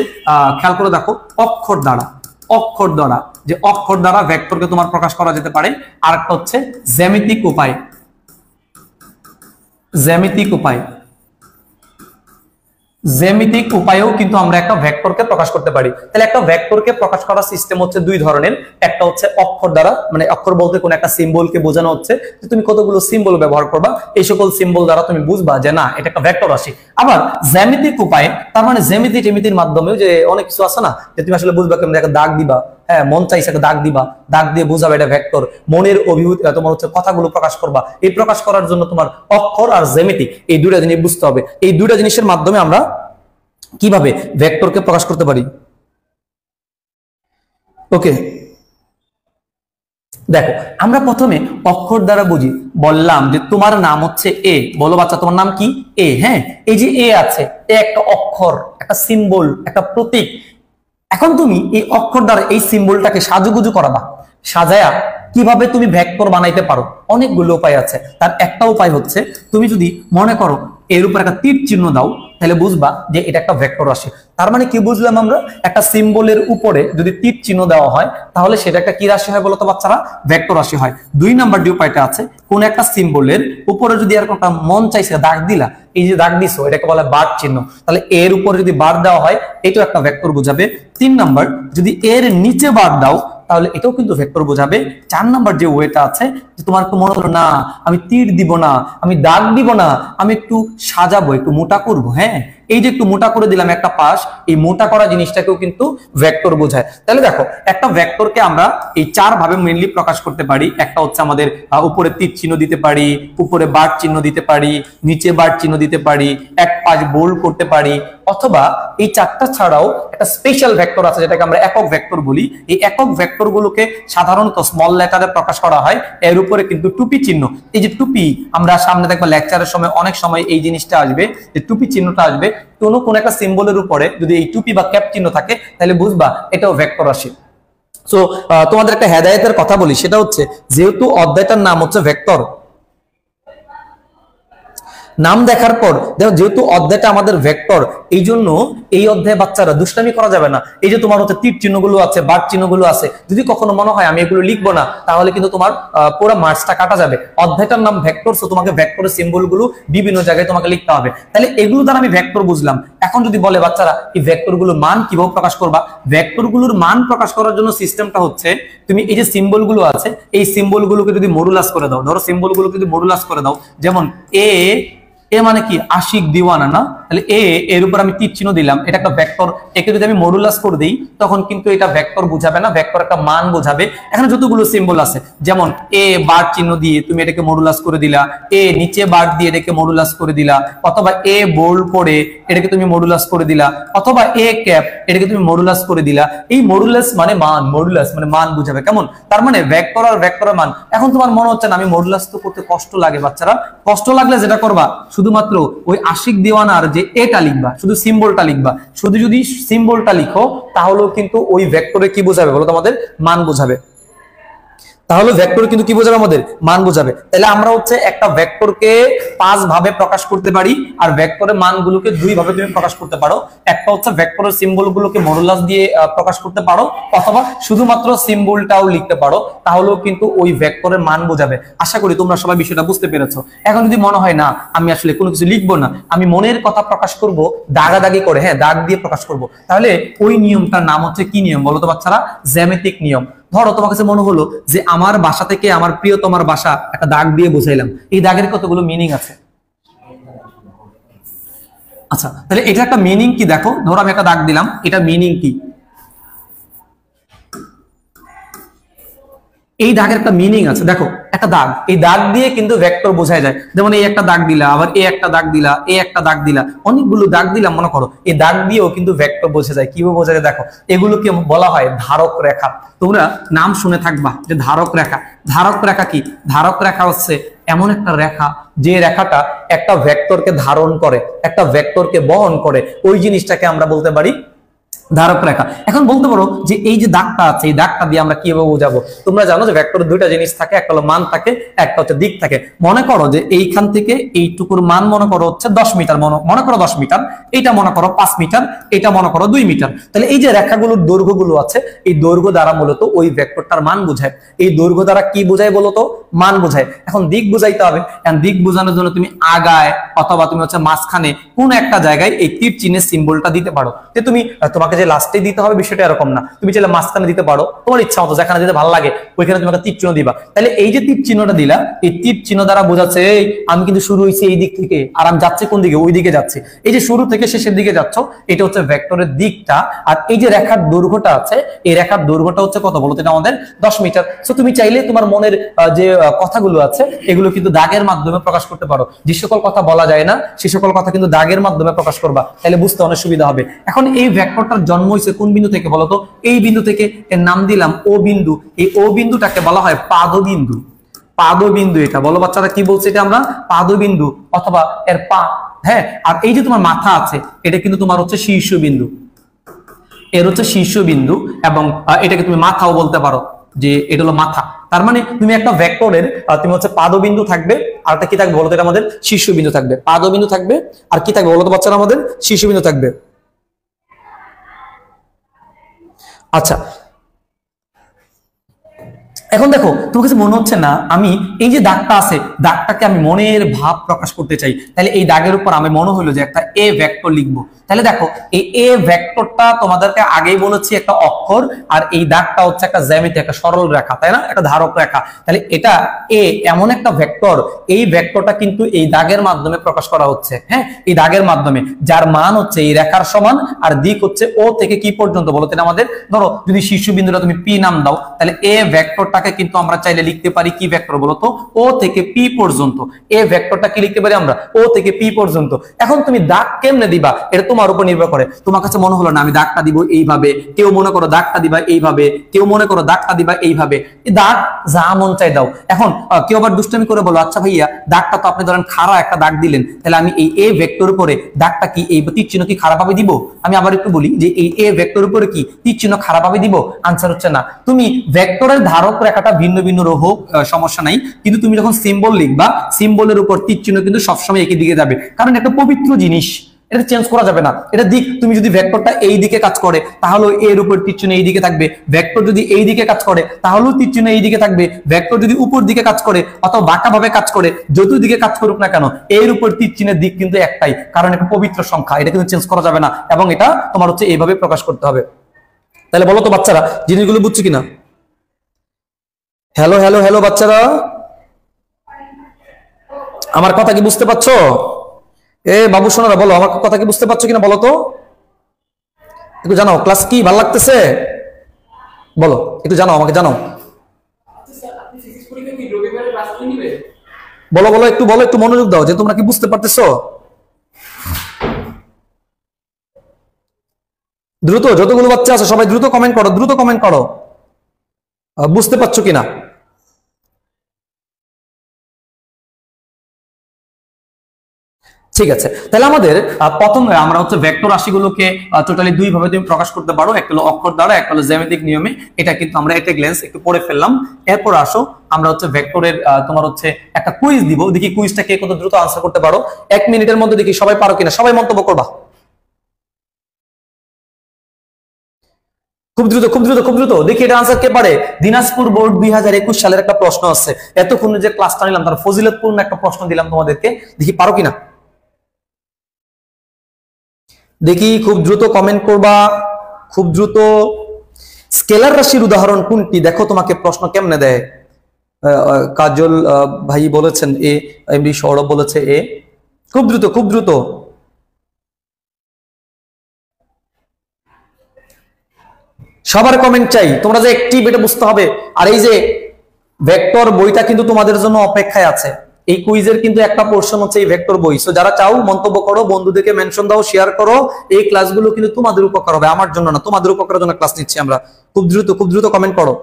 খেয়াল করে দেখো, অক্ষর দ্বারা, অক্ষর দ্বারা, যে অক্ষর দ্বারা ভেক্টরকে তোমার প্রকাশ করা যেতে পারে। আর একটা হচ্ছে জ্যামিতিক উপায়, জ্যামিতিক উপায়, জ্যামিতিক উপায়েও কিন্তু আমরা একটা ভেক্টরকে প্রকাশ করতে পারি। তাহলে একটা ভেক্টরকে প্রকাশ করার সিস্টেম হচ্ছে দুই ধরনের। একটা হচ্ছে অক্ষর দ্বারা, মানে অক্ষর বলতে কোন একটা সিম্বলকে বোঝানো হচ্ছে যে তুমি কতগুলো সিম্বল ব্যবহার করবা, এই সকল সিম্বল দ্বারা তুমি বুঝবা যে না এটা একটা ভেক্টর রাশি। আবার জ্যামিতিক উপায়, তার মানে জ্যামিতির মাধ্যমেও যে অনেক কিছু আছে না, যে তুমি আসলে বুঝবা কেমন একটা দাগ দিবা, হ্যাঁ মন চাইছে একটা দাগ দিবা, দাগ দিয়ে বুঝাবে এটা ভেক্টর। মনের অভিভূতি তোমার হচ্ছে কথাগুলো প্রকাশ করবা, এই প্রকাশ করার জন্য তোমার অক্ষর আর জ্যামিতি এই দুইটা জিনিস বুঝতে হবে। এই দুইটা জিনিসের মাধ্যমে আমরা কিভাবে ভেক্টরকে প্রকাশ করতে পারি। ওকে, দেখো আমরা প্রথমে অক্ষর দ্বারা বুঝি। বললাম যে তোমার নাম হচ্ছে এ, বলো বাচ্চা তোমার নাম কি? এ। হ্যাঁ, এই যে এ আছে, এ একটা অক্ষর, একটা সিম্বল, একটা প্রতীক। এখন তুমি এই অক্ষর দ্বারা এই সিম্বলটাকে সাজুগুজু করাবা, সাজায়া কিভাবে তুমি ভেক্টর বানাইতে পারো, অনেকগুলো উপায় আছে। তার একটা উপায় হচ্ছে তুমি যদি মনে করো এর উপর একটা তীর চিহ্ন দাও, তাহলে বুঝবা যে এটা একটা ভেক্টর রাশি। তার মানে কি বুঝলাম আমরা? একটা সিম্বলের উপরে যদি তীর চিহ্ন দেওয়া হয় তাহলে সেটা একটা কি রাশি হয় বলতো বাচ্চারা? ভেক্টর রাশি হয়। দুই নাম্বার যে উপায়টা আছে, কোন একটা সিম্বলের উপরে যদি এরকম একটা মন চাইছে দাগ দিলা, এই যে দাগ দিছো এটাকে বলে বার চিহ্ন, তাহলে এর উপরে যদি বার দেওয়া হয় এটাও একটা ভেক্টর বোঝাবে। তিন নাম্বার, যদি এর নিচে বার দাও তাহলে এটাও কিন্তু ভেক্টর বোঝাবে। চার নাম্বার যে ওয়েটা আছে, যে তোমার একটু মনে হলো না আমি তীর দিব না, আমি দাগ দিব না, আমি একটু সাজাবো, একটু মোটা করবো, হ্যাঁ এই যে একটু মোটা করে দিলাম একটা পাশ, এই মোটা করা জিনিসটাকেও কিন্তু ভেক্টর বোঝায়। তাহলে দেখো একটা ভেক্টরকে আমরা এই চার ভাবে মেইনলি প্রকাশ করতে পারি। একটা হচ্ছে আমাদের উপরে তীর চিহ্ন দিতে পারি, উপরে বার চিহ্ন দিতে পারি, নিচে বার চিহ্ন দিতে পারি, এক পাশ বোল্ড করতে পারি, অথবা এই চারটা ছাড়াও একটা স্পেশাল ভেক্টর আছে যেটাকে আমরা একক ভেক্টর বলি। এই একক ভেক্টর গুলোকে সাধারণত স্মল লেটারে প্রকাশ করা হয়, এর উপরে কিন্তু টুপি চিহ্ন। এই যে টুপি, আমরা সামনে দেখবো লেকচারের সময় অনেক সময় এই জিনিসটা আসবে, যে টুপি চিহ্নটা আসবে, কোন একটা সিম্বলের উপরে যদি এই টুপি বা ক্যাপ চিহ্ন থাকে তাহলে বুঝবা এটাও ভেক্টর রাশি। সো তোমাদের একটা হেদায়েতের কথা বলি, সেটা হচ্ছে যেহেতু অধ্যায়টার নাম হচ্ছে ভেক্টর, নাম দেখার পর দেখো যেহেতু অধ্যায়টা আমাদের ভেক্টর, এই জন্য এই অধ্যায়ে বাচ্চারা দুষ্টামি করা যাবে না। এই যে তোমার হচ্ছে তীর চিহ্নগুলো আছে, বার চিহ্নগুলো আছে, যদি কখনো মনে হয় আমি এগুলো লিখবো না, তাহলে কিন্তু তোমার পুরো মার্কসটা কাটা যাবে। অধ্যায়টার নাম ভেক্টর, সো তোমাকে ভেক্টরের সিম্বলগুলো বিভিন্ন জায়গায় তোমাকে লিখতে হবে। তাহলে এগুলো দ্বারা আমি ভেক্টর বুঝলাম। এখন যদি বলে বাচ্চারা এই ভেক্টরগুলোর মান কিভাবে প্রকাশ করবা, ভেক্টরগুলোর মান প্রকাশ করার জন্য সিস্টেমটা হচ্ছে তুমি এই যে সিম্বলগুলো আছে এই সিম্বলগুলোকে যদি মডুলাস করে দাও, ধরো সিম্বলগুলোকে যদি মডুলাস করে দাও, যেমন এ মানে কি আশিক দিওয়ানা না, তাহলে এর উপর আমি তীর চিহ্ন দিলাম, এটা একটা ভেক্টর। একে যদি আমি মডুলাস করে দিই তখন কিন্তু এটা ভেক্টর বোঝাবে না, ভেক্টর একটা মান বোঝাবে। এখানে যতগুলো সিম্বল আছে, যেমন এ বার চিহ্ন দিয়ে তুমি এটাকে মডুলাস করে দিলা, এ নিচে বার দিয়ে এটাকে মডুলাস করে দিলা, অথবা এ বোল্ড করে এটাকে তুমি মডুলাস করে দিলা, অথবা এ ক্যাপ এটাকে তুমি মডুলাস করে দিলা। এই মডুলাস মানে মান, মডুলাস মানে মান বোঝাবে। কেমন? তার মানে ভেক্টর আর ভেক্টরের মান। এখন তোমার মনে হচ্ছে না আমি মডুলাস তো করতে কষ্ট লাগে, বাচ্চারা কষ্ট লাগলে যেটা করবা শুধুমাত্র ওই আশিক দিওয়ানার যে এটা লিখবা, শুধু সিম্বলটা লিখবা। শুধু যদি সিম্বলটা লিখো তাহলেও কিন্তু ওই ভেক্টরে কি বোঝাবে বলো? তোমাদের মান বোঝাবে। তাহলে ভেক্টর কিন্তু কি বোঝাবে? আমাদের মান বোঝাবে। তাহলে আমরা হচ্ছে একটা ভেক্টরকে 5 ভাবে প্রকাশ করতে পারি, আর ভেক্টরের মানগুলোকে 2 ভাবে তুমি প্রকাশ করতে পারো। একটা হচ্ছে ভেক্টরের সিম্বলগুলোকে মডুলাস দিয়ে প্রকাশ করতে পারো, অথবা শুধুমাত্র সিম্বলটাও লিখতে পারো, তাহলেও কিন্তু ওই ভেক্টরের মান বোঝাবে। আশা করি তোমরা সবাই বিষয়টা বুঝতে পেরেছো। এখন যদি মনে হয় না আমি আসলে কোনো কিছু লিখবো না, আমি মনের কথা প্রকাশ করব দাগাদাগি করে, হ্যাঁ দাগ দিয়ে প্রকাশ করব, তাহলে ওই নিয়মটার নাম হচ্ছে কি নিয়ম বলো তো বাচ্চারা? জ্যামিতিক নিয়ম। ধরো তোমার কাছে মনে হলো যে আমার বাসা থেকে আমার প্রিয় তোমার বাসা একটা দাগ দিয়ে বোঝাইলাম, এই দাগের কতগুলো মিনিং আছে। আচ্ছা, তাহলে এটা একটা মিনিং কি দেখো, ধরো আমি একটা দাগ দিলাম, এটা মিনিং কি? এই দাগের একটা মিনিং আছে, দেখো একটা দাগ, এই দাগ দিয়ে কিন্তু ভেক্টর বোঝায় যায়। যেমন এই একটা দাগ দিলা, আবার এই একটা দাগ দিলা, এই একটা দাগ দিলা, অনেকগুলো দাগ দিলাম মনে করো, এই দাগ দিয়েও কিন্তু ভেক্টর বোঝা যায়। কিভাবে বোঝা যায় দেখো, এগুলোকে বলা হয় ধারক রেখা। তোমরা নাম শুনে থাকবা যে ধারক রেখা। ধারক রেখা কি? ধারক রেখা হচ্ছে এমন একটা রেখা যে রেখাটা একটা ভেক্টরকে ধারণ করে, একটা ভেক্টরকে বহন করে, ওই জিনিসটাকে আমরা বলতে পারি ধারক রেখা। এখন বলতে পারো যে এই যে দাগটা আছে, এই দাগটা দিয়ে আমরা কিভাবে বোঝাবো? তোমরা জানো যে ভেক্টরের দুইটা জিনিস থাকে, একটা হলো মান থাকে, একটা হচ্ছে দিক থাকে। মনে করো যে এইখান থেকে এইটুকুর মান মনে করো হচ্ছে 10 মিটার, মনে করো 10 মিটার, এটা মনে করো 5 মিটার, এটা মনে করো 2 মিটার। তাহলে এই যে রেখাগুলোর দৈর্ঘ্যগুলো আছে, এই দৈর্ঘ্য দ্বারা মূলত ওই ভেক্টরটার মান বোঝায়। এই দৈর্ঘ্য দ্বারা কি বোঝায় বলতো? মান বোঝায়। এখন দিক বুঝাইতে হবে, এখন দিক বোঝানোর জন্য তুমি আগায় অথবা তুমি হচ্ছে মাঝখানে কোন একটা জায়গায় এই তীর চিহ্নের সিম্বলটা দিতে পারো। যে তুমি তোমাকে যে লাস্টে দিতে হবে বিষয়টা এরকম না, তুমি চাইলে মাঝখানে দিতে পারো, তোমার ইচ্ছা মতো যেখানে দিতে ভালো লাগে ওইখানে তোমাকে তীর চিহ্ন দিবা। তাহলে এই যে তীর চিহ্নটা দিলা, এই তীর চিহ্ন দ্বারা বোঝাচ্ছে এই আমি কিন্তু শুরু হয়েছি এই দিক থেকে আর আমি যাচ্ছি কোন দিকে? ওই দিকে যাচ্ছি। এই যে শুরু থেকে শেষের দিকে যাচ্ছ, এটা হচ্ছে ভেক্টরের দিকটা। আর এই যে রেখার দৈর্ঘ্যটা আছে, এই রেখার দৈর্ঘ্যটা হচ্ছে কত বলতো? এটা আমাদের 10 মিটার। সো তুমি চাইলে তোমার মনের যে কথাগুলো আছে এগুলো কিন্তু দাগের মাধ্যমে প্রকাশ করতে পারো। যে সকল কথা বলা যায় না সে সকল কথা কিন্তু দাগের মাধ্যমে প্রকাশ করবা, তাহলে বুঝতে অনেক সুবিধা হবে। এখন এই ভেক্টরটার জন্ম হয়েছে কোন বিন্দু থেকে বলতো? এই বিন্দু থেকে। এর নাম দিলাম ও বিন্দু। এই ও বিন্দুটাকে বলা হয় পাদবিন্দু। পাদবিন্দু, এটা বলো বাচ্চারা কি বলছে? এটা আমরা পাদবিন্দু অথবা এর পা। হ্যাঁ, আর এই যে তোমার মাথা আছে, এটা কিন্তু তোমার হচ্ছে শীর্ষবিন্দু। এর হচ্ছে শীর্ষবিন্দু, এবং এটাকে তুমি মাথাও বলতে পারো, যে এটা হলো মাথা। তার মানে তুমি একটা ভেক্টরের তুমি হচ্ছে পাদবিন্দু থাকবে, আর একটা কি থাকবে বলতো? এটা আমাদের শীর্ষবিন্দু থাকবে। পাদবিন্দু থাকবে, আর কি থাকবে বলতো বাচ্চারা? আমাদের শীর্ষবিন্দু থাকবে। আচ্ছা, এখন দেখো তোমার কাছে মনে হচ্ছে না আমি এই যে দাগটা আছে, দাগটাকে আমি মনের ভাব প্রকাশ করতে চাই, তাহলে এই দাগের উপর আমি মনে হলো যে একটা এ ভেক্টর লিখবো। তাহলে দেখো এই এ ভেক্টরটা তোমাদেরকে আগেই বলেছি একটা অক্ষর, আর এই দাগটা হচ্ছে একটা জ্যামিতি, একটা সরল রেখা, তাই না? একটা ধারক রেখা। তাহলে এটা এ এমন একটা ভেক্টর, এই ভেক্টরটা কিন্তু এই দাগের মাধ্যমে প্রকাশ করা হচ্ছে। হ্যাঁ, এই দাগের মাধ্যমে, যার মান হচ্ছে এই রেখার সমান, আর দিক হচ্ছে ও থেকে কি পর্যন্ত বলতে? আমাদের ধরো যদি শীর্ষবিন্দুটা তুমি পি নাম দাও, তাহলে এ ভেক্টরটাকে কিন্তু আমরা চাইলে লিখতে পারি কি ভেক্টর বলতো? ও থেকে পি পর্যন্ত। এ ভেক্টরটা কি লিখতে পারি আমরা? ও থেকে পি পর্যন্ত। এখন তুমি দাগ কেমনে দিবা এটা তোমার উপর নির্ভর করে। তোমার কাছে মনে হলো না আমি দাগটা দিব এইভাবে, কেউ মনে করো দাগটা দিবা এইভাবে, কেউ মনে করো দাগটা দিবা এইভাবে। এই দাগ যা মন চাই দাও। এখন কেউ আবার দুষ্টামি করে বলো, আচ্ছা ভাইয়া দাগটা তো আপনি ধরেন খাড়া একটা দাগ দিলেন, তাহলে আমি এই এ ভেক্টর উপরে দাগটা কি এই তীর চিহ্ন কি খারাপ ভাবে দিব? আমি আবার একটু বলি যে এই এ ভেক্টর উপরে কি তীর চিহ্ন খারাপ ভাবে দিব? আনসার হচ্ছে না। তুমি ভেক্টরের ধারক রেখাটা ভিন্ন ভিন্ন হোক সমস্যা নাই, কিন্তু তুমি যখন সিম্বল লিখবা, সিম্বলের উপর তীর চিহ্ন কিন্তু সবসময় একই দিকে যাবে, কারণ একটা পবিত্র জিনিস, এটা চেঞ্জ করা যাবে না। এটা দিক, তুমি যদি ভেক্টরটা এই দিকে কাজ করে তাহলে এর উপর তীর চিহ্ন এই দিকে থাকবে। ভেক্টর যদি এই দিকে কাজ করে তাহলেও তীর চিহ্ন এই দিকে থাকবে। ভেক্টর যদি উপর দিকে কাজ করে অথবা বাঁকা ভাবে কাজ করে, যত দিকে কাজ করুক না কেন, এর উপর তীর চিহ্নের দিক কিন্তু একটাই, কারণ একটা পবিত্র সংখ্যা, এটা কিন্তু চেঞ্জ করা যাবে না, এবং এটা তোমার হচ্ছে এইভাবে প্রকাশ করতে হবে। তাহলে বলো তো বাচ্চারা জিনিসগুলো বুঝছো কিনা? হ্যালো হ্যালো হ্যালো বাচ্চারা, আমার কথা কি বুঝতে পারছো? এ বাবু সোনারা বলো, আমার কথা কি বুঝতে পারছো কিনা বলো তো, একটু জানাও। ক্লাস কি ভালো লাগতেছে বলো, একটু জানাও, আমাকে জানাও। বলো বলো, একটু বলো, একটু মনোযোগ দাও যে তোমরা কি বুঝতে পারতেছো। দ্রুত, যতগুলো বাচ্চা আছে সবাই দ্রুত কমেন্ট করো, দ্রুত কমেন্ট করো, বুঝতে পারছো কিনা। ঠিক আছে, তাহলে আমাদের প্রথমে আমরা হচ্ছে ভেক্টর রাশিগুলোকে টোটালি দুই ভাবে তুমি প্রকাশ করতে পারো, একটা হলো অক্ষর দ্বারা, একটা হলো জ্যামিতিক নিয়মে। এটা কিন্তু আমরা এট এ গ্ল্যান্স একটু পড়ে ফেললাম। এরপর আসো আমরা হচ্ছে ভেক্টরের তোমার হচ্ছে একটা কুইজ দিব, দেখি কুইজটা কে কত দ্রুত আনসার করতে পারো। 1 মিনিটের মধ্যে দেখি সবাই পারো কিনা, সবাই মন্তব্য করবা। খুব দ্রুত খুব দ্রুত খুব দ্রুত দেখি এটা আনসার কে পারে। দিনাজপুর বোর্ড 2021 সালের একটা প্রশ্ন আছে, এতক্ষণ যে ক্লাসটা নিলাম তার ফজিলতপূর্ণ একটা প্রশ্ন দিলাম তোমাদেরকে, দেখি পারো কিনা। দেখি খুব দ্রুত কমেন্ট করবা, খুব দ্রুত। স্কেলার রাশির উদাহরণ কোনটি? দেখো তোমাকে প্রশ্ন কেমনে দেয়। কাজল ভাই বলেছেন এ, এমডি সৌরভ বলেছে এ। খুব দ্রুত খুব দ্রুত। সবার কমেন্ট চাই, তোমরা যে অ্যাক্টিভ এটা বুঝতে হবে। আর এই যে ভেক্টর বইটা কিন্তু তোমাদের জন্য অপেক্ষায় আছে। এই কুইজের কিন্তু একটা পোর্শন হচ্ছে এই ভেক্টর বই। সো যারা চাও মন্তব্য করো, বন্ধুদেরকে মেনশন দাও, শেয়ার করো। এই ক্লাসগুলো কিন্তু তোমাদের উপকার হবে, আমার জন্য না, তোমাদের উপকারের জন্য ক্লাস নিচ্ছি আমরা। খুব দ্রুত কমেন্ট করো।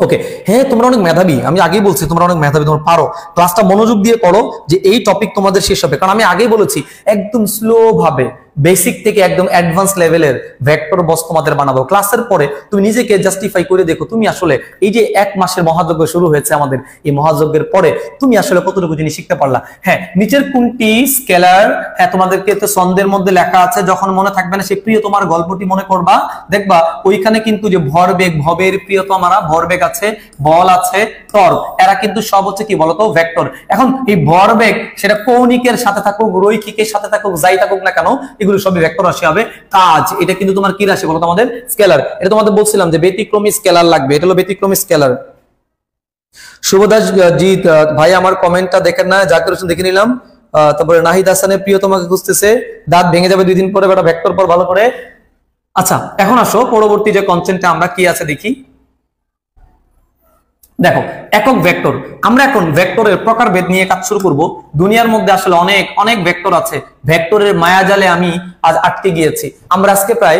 ওকে, হ্যাঁ তোমরা অনেক মেধাবী, আমি আগেই বলছি তোমরা অনেক মেধাবী, তোমরা পারো, ক্লাসটা মনোযোগ দিয়ে করো যে এই টপিক তোমাদের শেষ হবে, কারণ আমি আগেই বলেছি একদম স্লো ভাবে বেসিক থেকে একদম অ্যাডভান্স লেভেলের ভেক্টর বস তোমাদের বানাবো। ক্লাসের পরে তুমি নিজেকে জাস্টিফাই করে দেখো তুমি আসলে এই যে 1 মাসের মহাযজ্ঞ শুরু হয়েছে আমাদের, এই মহাযজ্ঞের পরে তুমি আসলে কতটুকু জিনিস শিখতে পারলা। হ্যাঁ, নিচের কোনটি স্কেলার, হ্যাঁ তোমাদেরকে তো ছন্দের মধ্যে লেখা আছে, যখন মনে থাকবে না সেই প্রিয় তোমার গল্পটি মনে করবা, দেখবা ওইখানে কিন্তু যে ভরবেগ, ভবের প্রিয় তোমারা, ভরবেগ আছে, বল আছে, টর্ক, এরা কিন্তু সব হচ্ছে কি বলতো ভেক্টর। এখন এই ভরবেগ সেটা কৌণিকের সাথে থাকুক, রৈখিকের সাথে থাকুক, যাই থাকুক না কেন, এগুলো সবই ভেক্টর রাশি হবে। কাজ, এটা কিন্তু তোমার কি রাশি বলতো আমাদের স্কেলার। এটা তোমাদের বলছিলাম যে ব্যতিক্রমী স্কেলার লাগবে, এটা হলো ব্যতিক্রমী স্কেলার। শুভদাস জিৎ ভাই আমার কমেন্টটা দেখেন না, জাকির হোসেন দেখে নিলাম। তারপরে নাহিদ হাসানের প্রিয় তোমাকে খুঁজতেছে, দাঁত ভেঙে যাবে 2 দিন পরে, বেটা ভেক্টর পর ভালো করে। আচ্ছা এখন আসো পরবর্তী যে কনসেপ্টটা আমরা কি আছে দেখি। দেখো একক ভেক্টর, আমরা এখন ভেক্টরের প্রকারভেদ নিয়ে কাজ শুরু করব। দুনিয়ার মধ্যে আসলে অনেক অনেক ভেক্টর আছে, ভেক্টরের মায়াজালে আমি আজ আটকে গিয়েছি। আমরা আজকে প্রায়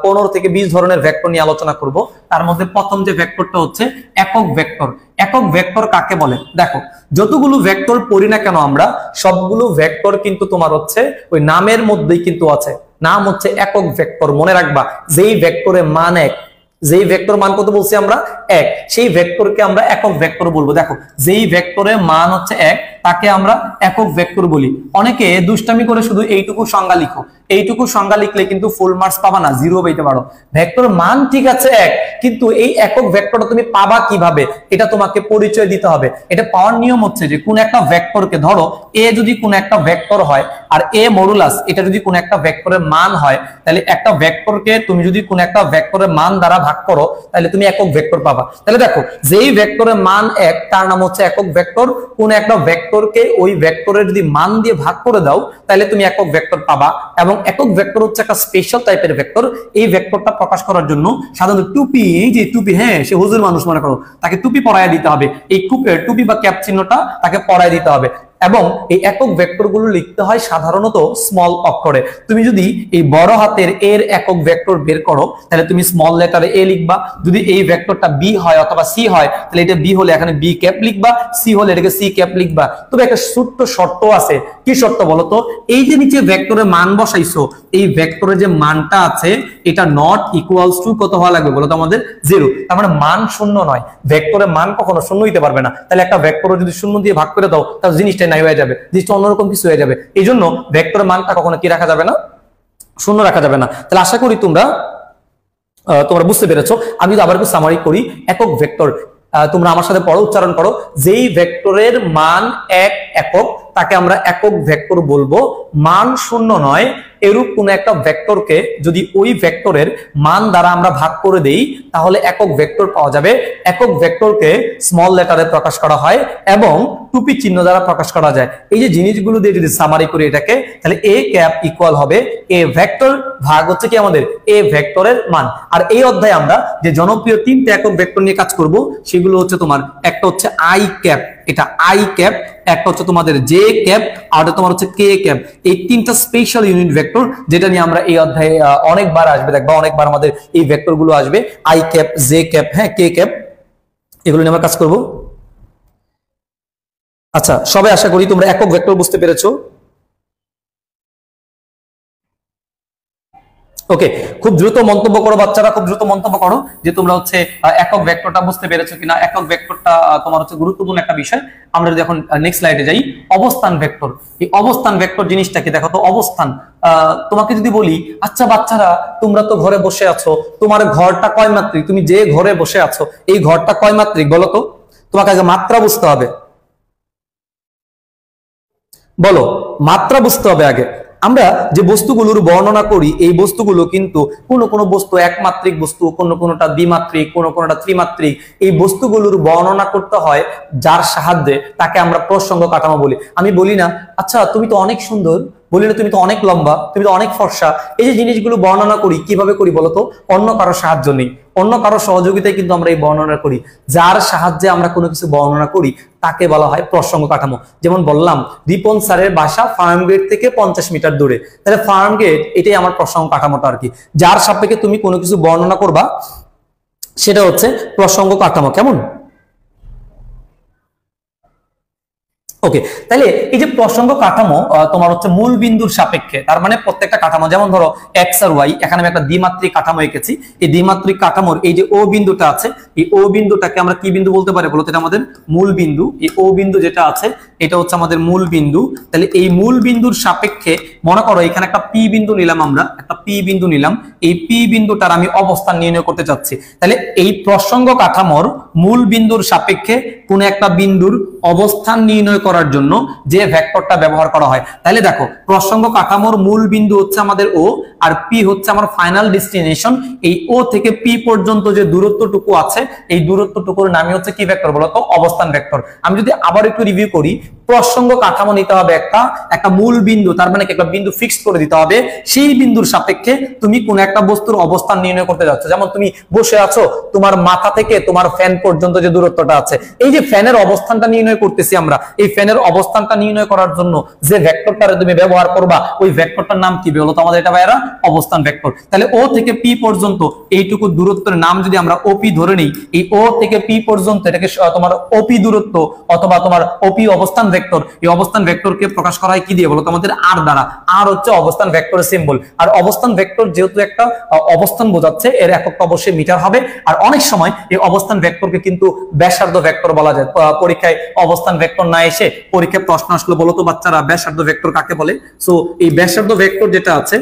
15 থেকে 20 ধরনের ভেক্টর নিয়ে আলোচনা করব। তার মধ্যে প্রথম যে ভেক্টরটা হচ্ছে একক ভেক্টর। একক ভেক্টর কাকে বলে? দেখো যতগুলো ভেক্টর পড়ি না কেন আমরা, সবগুলো ভেক্টর কিন্তু তোমার হচ্ছে ওই নামের মধ্যেই কিন্তু আছে, নাম হচ্ছে একক ভেক্টর। মনে রাখবা যেই ভেক্টরের মান 1, যেই ভেক্টর মান কত বলছি আমরা 1, সেই ভেক্টরকে আমরা একক ভেক্টর বলবো। দেখো যেই ভেক্টরের মান হচ্ছে 1 তাকে আমরা একক ভেক্টর বলি। অনেকে দুষ্টামি করে শুধু এইটুকু সংজ্ঞা লিখো, এইটুকু সংজ্ঞা লিখলে কিন্তু ফুল মার্কস পাবা না, 0 পেতে পারো। ভেক্টর মান ঠিক আছে 1, কিন্তু এই একক ভেক্টরটা তুমি পাবা কিভাবে, এটা তোমাকে পরিচয় দিতে হবে। এটা পাওয়ার নিয়ম হচ্ছে যে কোন একটা ভেক্টরকে, ধরো এ যদি কোন একটা ভেক্টর হয় আর এ মডুলাস এটা যদি কোন একটা ভেক্টরের মান হয়, তাহলে একটা ভেক্টরকে তুমি যদি কোন একটা ভেক্টরের মান দ্বারা ভাগ করো তাহলে তুমি একক ভেক্টর পাবা। তাহলে দেখো যেই ভেক্টরের মান 1 তার নাম হচ্ছে একক ভেক্টর। কোন একটা ভেক্টরকে ওই ভেক্টরের যদি মান দিয়ে ভাগ করে দাও তাহলে তুমি একক ভেক্টর পাবা। এবং একক ভেক্টর হচ্ছে একটা স্পেশাল টাইপের ভেক্টর। এই ভেক্টরটা প্রকাশ করার জন্য সাধারণত টুপি, এই যে টুপি, হ্যাঁ সে হুজুর মানুষ মনে করো, তাকে টুপি পরায় দিতে হবে, এই টুপি বা ক্যাপ চিহ্নটা তাকে পরায় দিতে হবে। এবং এই একক ভেক্টরগুলো লিখতে হয় সাধারণত স্মল অক্ষরে। তুমি যদি এই বড় হাতের এর একক ভেক্টর বের করো তাহলে তুমি স্মল লেটারে এ লিখবা। যদি এই ভেক্টরটা বি হয় অথবা সি হয় তাহলে এটা বি হলে এখানে বি ক্যাপ লিখবা, সি হলে এটাকে সি ক্যাপ লিখবা। তবে একটা ছোট্ট শর্ত আছে, কি শর্ত বলতো? এই যে নিচে ভেক্টরের মান বসাইছো, এই ভেক্টরের যে মানটা আছে এটা নট ইকুয়ালস টু কত হওয়া লাগবে বলতো আমাদের 0। তার মানে মান 0 নয়, ভেক্টরের মান কখনো 0 হইতে পারবে না। তাহলে একটা ভেক্টর যদি 0 দিয়ে ভাগ করে দাও তাহলে জিনিসটা নাই হয়ে যাবে, জিনিসটা অন্যরকম কিছু হয়ে যাবে। এই জন্য ভেক্টরের মানটা কখনো কি রাখা যাবে না, 0 রাখা যাবে না। তাহলে আশা করি তোমরা বুঝতে পেরেছো। আমি যদি আবার একটু সামারি করি, একক ভেক্টর তোমরা আমার সাথে পড়ো, উচ্চারণ করো। যেই ভেক্টরের মান 1 একক তাকে আমরা একক ভেক্টর বলবো। মান 0 নয় এরূপ কোন একটা ভেক্টরকে যদি ওই ভেক্টরের মান দ্বারা আমরা ভাগ করে দেই তাহলে একক ভেক্টর পাওয়া যাবে। একক ভেক্টরকে স্মল লেটারে প্রকাশ করা হয় এবং টুপি চিহ্ন দ্বারা প্রকাশ করা যায়। এই যে জিনিসগুলো দিয়ে যদি সামারি করি এটাকে, তাহলে এ ক্যাপ ইকুয়াল হবে এ ভেক্টর ভাগ হচ্ছে কি আমাদের এ ভেক্টরের মান। আর এই অধ্যায়ে আমরা যে জনপ্রিয় 3টে একক ভেক্টর নিয়ে কাজ করব সেগুলো হচ্ছে তোমার, একটা হচ্ছে আই ক্যাপ, এটা আই ক্যাপ, একটা হচ্ছে তোমাদের জে ক্যাপ, আর তোমার হচ্ছে কে ক্যাপ। এই 3টা স্পেশাল ইউনিট ভেক্টর যেটা নিয়ে আমরা এই অধ্যায়ে অনেকবার আসবে, দেখবা অনেকবার আমাদের এই ভেক্টর গুলো আসবে, আই ক্যাপ, জে ক্যাপ, হ্যাঁ কে ক্যাপ, এগুলো নিয়ে আমরা কাজ করব। আচ্ছা সবাই আশা করি তোমরা একক ভেক্টর বুঝতে পেরেছো। ওকে, খুব দ্রুত মন্তব্য করো বাচ্চারা, খুব দ্রুত মন্তব্য করো যে তোমরা হচ্ছে একক ভেক্টরটা বুঝতে পেরেছো কিনা। একক ভেক্টরটা তোমার হচ্ছে গুরুত্বপূর্ণ একটা বিষয়। আমরা যদি এখন নেক্সট স্লাইডে যাই, অবস্থান ভেক্টর। এই অবস্থান ভেক্টর জিনিসটা কি দেখো তো। অবস্থান, তোমাকে যদি বলি আচ্ছা বাচ্চারা তোমরা তো ঘরে বসে আছো, তোমার ঘরটা কয় মাত্রিক, তুমি যে ঘরে বসে আছো এই ঘরটা কয় মাত্রিক বলো তো। তোমাকে আগে মাত্রা বুঝতে হবে, বলো মাত্রা বুঝতে হবে আগে। আমরা যে বস্তুগুলোর বর্ণনা করি এই বস্তুগুলো কিন্তু কোনো বস্তু একমাত্রিক বস্তু, কোনটা দ্বিমাত্রিক, কোনটা ত্রিমাত্রিক। এই বস্তুগুলোর বর্ণনা করতে হয় যার সাহায্যে, তাকে আমরা প্রসঙ্গ কাঠামো বলি। আমি বলি না আচ্ছা তুমি তো অনেক সুন্দর, বলি না তুমি তো অনেক লম্বা, তুমি তো অনেক ফর্সা। এই যে জিনিসগুলো বর্ণনা করি কিভাবে করি বলতো, অন্য কারো সাহায্য নেই, অন্য কারো সহযোগিতায় কিন্তু আমরা এই বর্ণনা করি। যার সাহায্যে আমরা কোনো কিছু বর্ণনা করি তাকে বলা হয় প্রসঙ্গ কাঠামো। যেমন বললাম রিপন স্যারের বাসা ফার্ম গেট থেকে 50 মিটার দূরে, তাহলে ফার্ম গেট এটাই আমার প্রসঙ্গ কাঠামোটা আর কি। যার সাপেক্ষে তুমি কোনো কিছু বর্ণনা করবা সেটা হচ্ছে প্রসঙ্গ কাঠামো। কেমন? ওকে, তাহলে এই যে প্রসঙ্গ কাঠামো তোমার হচ্ছে মূল বিন্দুর সাপেক্ষে, তার মানে প্রত্যেকটা কাঠামো, যেমন ধরো এক্স আর ওয়াই, এখানে আমি একটা দ্বিমাত্রিক কাঠামো এঁকেছি। এই দ্বিমাত্রিক কাঠামোর এই যে ও বিন্দুটা আছে, এই ও বিন্দুটাকে আমরা কি বিন্দু বলতে পারি বলো? এটা আমাদের মূল বিন্দু। এই ও বিন্দু যেটা আছে এটা হচ্ছে আমাদের মূল বিন্দু। তাহলে এই মূল বিন্দুর সাপেক্ষে মনে করো এখানে একটা পি বিন্দু নিলাম, আমরা একটা পি বিন্দু নিলাম। এই পি বিন্দুটার আমি অবস্থান নির্ণয় করতে চাচ্ছি। তাহলে এই প্রসঙ্গ কাঠামোর মূল বিন্দুর সাপেক্ষে কোন একটা বিন্দুর অবস্থান নির্ণয় করার জন্য যে ভেক্টরটা ব্যবহার করা হয়। তাহলে দেখো প্রসঙ্গ কাঠামোর মূল বিন্দু হচ্ছে আমাদের ও, আর পি হচ্ছে আমার ফাইনাল ডেস্টিনেশন। এই ও থেকে পি পর্যন্ত যে দূরত্বটুকু আছে এই দূরত্বটুকুর নামই হচ্ছে কি ভেক্টর বলতো? অবস্থান ভেক্টর। আমি যদি আবার একটু রিভিউ করি, প্রসঙ্গ কাঠামো নিতে হবে একটা মূল বিন্দু, তার মানে একটা বিন্দু ফিক্সড করে দিতে হবে। সেই বিন্দুর সাপেক্ষে তুমি কোন একটা বস্তুর অবস্থান নির্ণয় করতে যাচ্ছ। যেমন তুমি বসে আছো, তোমার মাথা থেকে তোমার ফ্যান পর্যন্ত যে দূরত্বটা আছে, এই যে ফ্যানের অবস্থানটা নির্ণয় করতেছি আমরা, এই ফ্যানের অবস্থানটা নির্ণয় করার জন্য যে ভেক্টরটা তুমি ব্যবহার করবা ওই ভেক্টরটার নাম কি বলো তো আমাদের? এটা ভাইরা অবস্থান ভেক্টর। তাহলে ও থেকে পি পর্যন্ত এইটুকু দূরত্বের নাম যদি আমরা ওপি ধরে নিই, এই ও থেকে পি পর্যন্ত এটাকে তোমার ওপি দূরত্ব অথবা তোমার ওপি অবস্থান ভেক্টর। এই অবস্থান ভেক্টরকে প্রকাশ করা হয় কি দিয়ে বলো তো আমাদের? আর দ্বারা। আর হচ্ছে অবস্থান ভেক্টরের সিম্বল। আর অবস্থান ভেক্টর যেহেতু একটা অবস্থান বোঝাচ্ছে, এর এককটা অবশ্যই মিটার হবে। আর অনেক সময় এই অবস্থান ভেক্টরকে কিন্তু ব্যাসার্ধ ভেক্টর বলা যায়। পরীক্ষায় অবস্থান ভেক্টর না এসে পরীক্ষায় প্রশ্ন আসলো বলো তো বাচ্চারা ব্যাসার্ধ ভেক্টর কাকে বলে? সো এই ব্যাসার্ধ ভেক্টর যেটা আছে,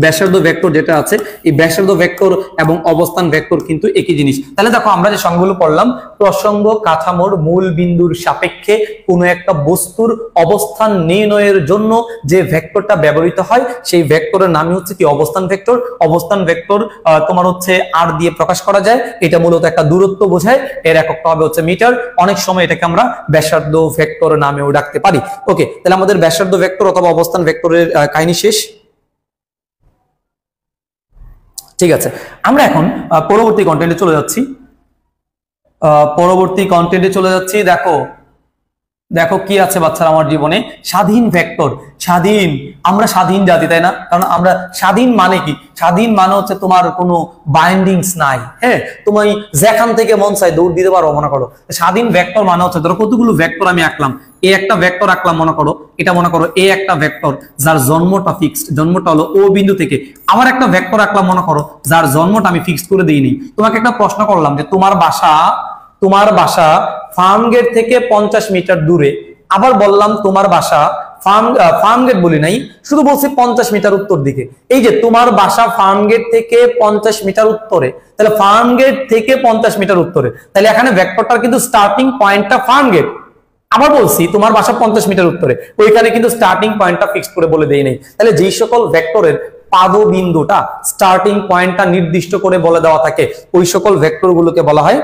ব্যাসার্ধ ভেক্টর যেটা আছে, এই ব্যাসার্ধ ভেক্টর এবং অবস্থান ভেক্টর কিন্তু একই জিনিস। তাহলে দেখো আমরা যে সংজ্ঞাগুলো পড়লাম, প্রসঙ্গ কাঠামোর মূল বিন্দুর সাপেক্ষে কোনো একটা বস্তুর অবস্থান নির্ণয়ের জন্য যে ভেক্টরটা ব্যবহৃত হয় সেই ভেক্টরের নামই হচ্ছে কি? অবস্থান ভেক্টর। অবস্থান ভেক্টর তোমার হচ্ছে আর দিয়ে প্রকাশ করা যায়। এটা মূলত একটা দূরত্ব বোঝায়, এর এককটা হবে হচ্ছে মিটার। অনেক সময় এটাকে আমরা ব্যাসার্ধ ভেক্টর নামেও ডাকতে পারি। ওকে, তাহলে আমাদের ব্যাসার্ধ ভেক্টর অথবা অবস্থান ভেক্টরের কাহিনী শেষ। ঠিক আছে, আমরা এখন পরবর্তী কন্টেন্টে চলে যাচ্ছি। দেখো দেখো কি আছে বাচ্চারা আমার জীবনে? স্বাধীন ভেক্টর। স্বাধীন, আমরা স্বাধীন জাতি, তাই না? কারণ আমরা স্বাধীন মানে কি? স্বাধীন মানে হচ্ছে তোমার কোনো বাইন্ডিংস নাই। হ্যাঁ, তুমি যেখান থেকে মন চাই দৌড় দিতে পারো মনে করো। স্বাধীন ভেক্টর মানে হচ্ছে ধরো কতগুলো ভেক্টর আমি আঁকলাম, এ একটা ভেক্টর আঁকলাম মনে করো, এটা মনে করো এ একটা ভেক্টর যার জন্মটা ফিক্সড, জন্মটা হলো ও বিন্দু থেকে। আবার একটা ভেক্টর আঁকলাম মনে করো যার জন্মটা আমি ফিক্সড করে দিইনি। তোমাকে একটা প্রশ্ন করলাম যে তোমার বাসা ফার্ম গেট থেকে 50 মিটার দূরে। আবার বললাম তোমার বাসা ফার্ম গেট বলি নাই, শুধু বলছি 50 মিটার উত্তর দিকে। এই যে তোমার বাসা ফার্ম গেট থেকে 50 মিটার উত্তরে, তাহলে ফার্ম গেট থেকে 50 মিটার উত্তরে, তাহলে এখানে ভেক্টরটার কিন্তু স্টার্টিং পয়েন্টটা ফার্ম গেট। আবার বলছি তোমার বাসা 50 মিটার উত্তরে, ওইখানে কিন্তু স্টার্টিং পয়েন্টটা ফিক্সড করে বলে দেই নাই। তাহলে যেই সকল ভেক্টরের পাদবিন্দুটা স্টার্টিং পয়েন্টটা নির্দিষ্ট করে বলে দেওয়া থাকে ওই সকল ভেক্টর গুলোকে বলা হয়